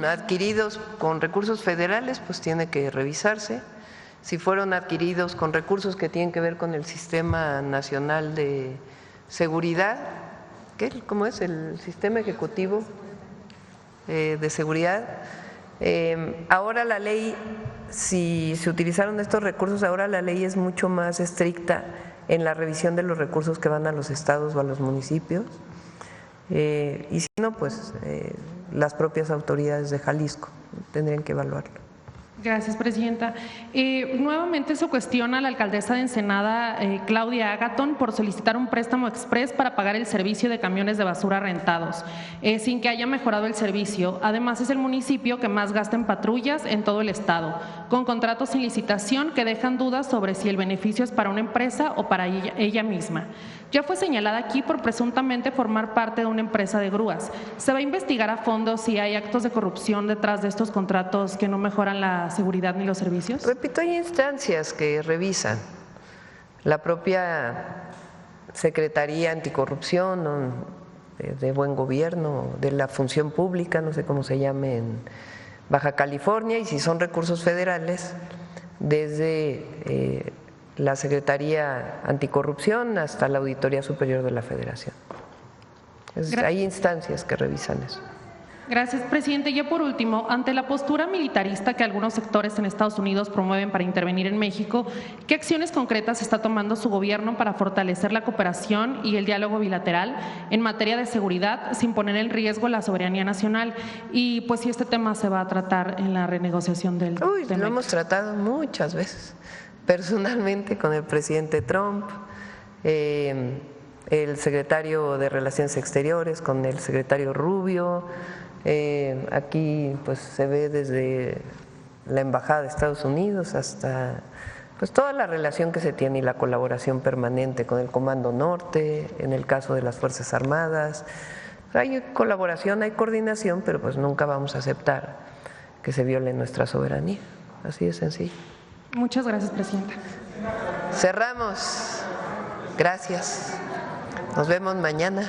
adquiridos con recursos federales, pues tiene que revisarse. Si fueron adquiridos con recursos que tienen que ver con el Sistema Nacional de Seguridad, ¿cómo es? El Sistema Ejecutivo de Seguridad. Ahora la ley, si se utilizaron estos recursos, ahora la ley es mucho más estricta en la revisión de los recursos que van a los estados o a los municipios. Y si no, pues las propias autoridades de Jalisco tendrían que evaluarlo. Gracias, Presidenta. Nuevamente se cuestiona a la alcaldesa de Ensenada, Claudia Agathon, por solicitar un préstamo exprés para pagar el servicio de camiones de basura rentados, sin que haya mejorado el servicio. Además, es el municipio que más gasta en patrullas en todo el estado, con contratos sin licitación que dejan dudas sobre si el beneficio es para una empresa o para ella misma. Ya fue señalada aquí por presuntamente formar parte de una empresa de grúas. ¿Se va a investigar a fondo si hay actos de corrupción detrás de estos contratos que no mejoran la seguridad ni los servicios? Repito, hay instancias que revisan. La propia Secretaría Anticorrupción de Buen Gobierno, de la Función Pública, no sé cómo se llame en Baja California, y si son recursos federales, desde la Secretaría Anticorrupción hasta la Auditoría Superior de la Federación. Hay instancias que revisan eso. Gracias, presidente. Ya por último, ante la postura militarista que algunos sectores en Estados Unidos promueven para intervenir en México, ¿qué acciones concretas está tomando su gobierno para fortalecer la cooperación y el diálogo bilateral en materia de seguridad sin poner en riesgo la soberanía nacional? Y pues si este tema se va a tratar en la renegociación del TEMEC. Lo hemos tratado muchas veces, personalmente con el presidente Trump, el secretario de Relaciones Exteriores, con el secretario Rubio. Aquí pues se ve desde la Embajada de Estados Unidos hasta pues toda la relación que se tiene y la colaboración permanente con el Comando Norte, en el caso de las Fuerzas Armadas. Hay colaboración, hay coordinación, pero pues nunca vamos a aceptar que se viole nuestra soberanía. Así de sencillo. Muchas gracias, presidenta. Cerramos. Gracias. Nos vemos mañana.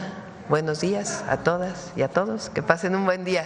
Buenos días a todas y a todos. Que pasen un buen día.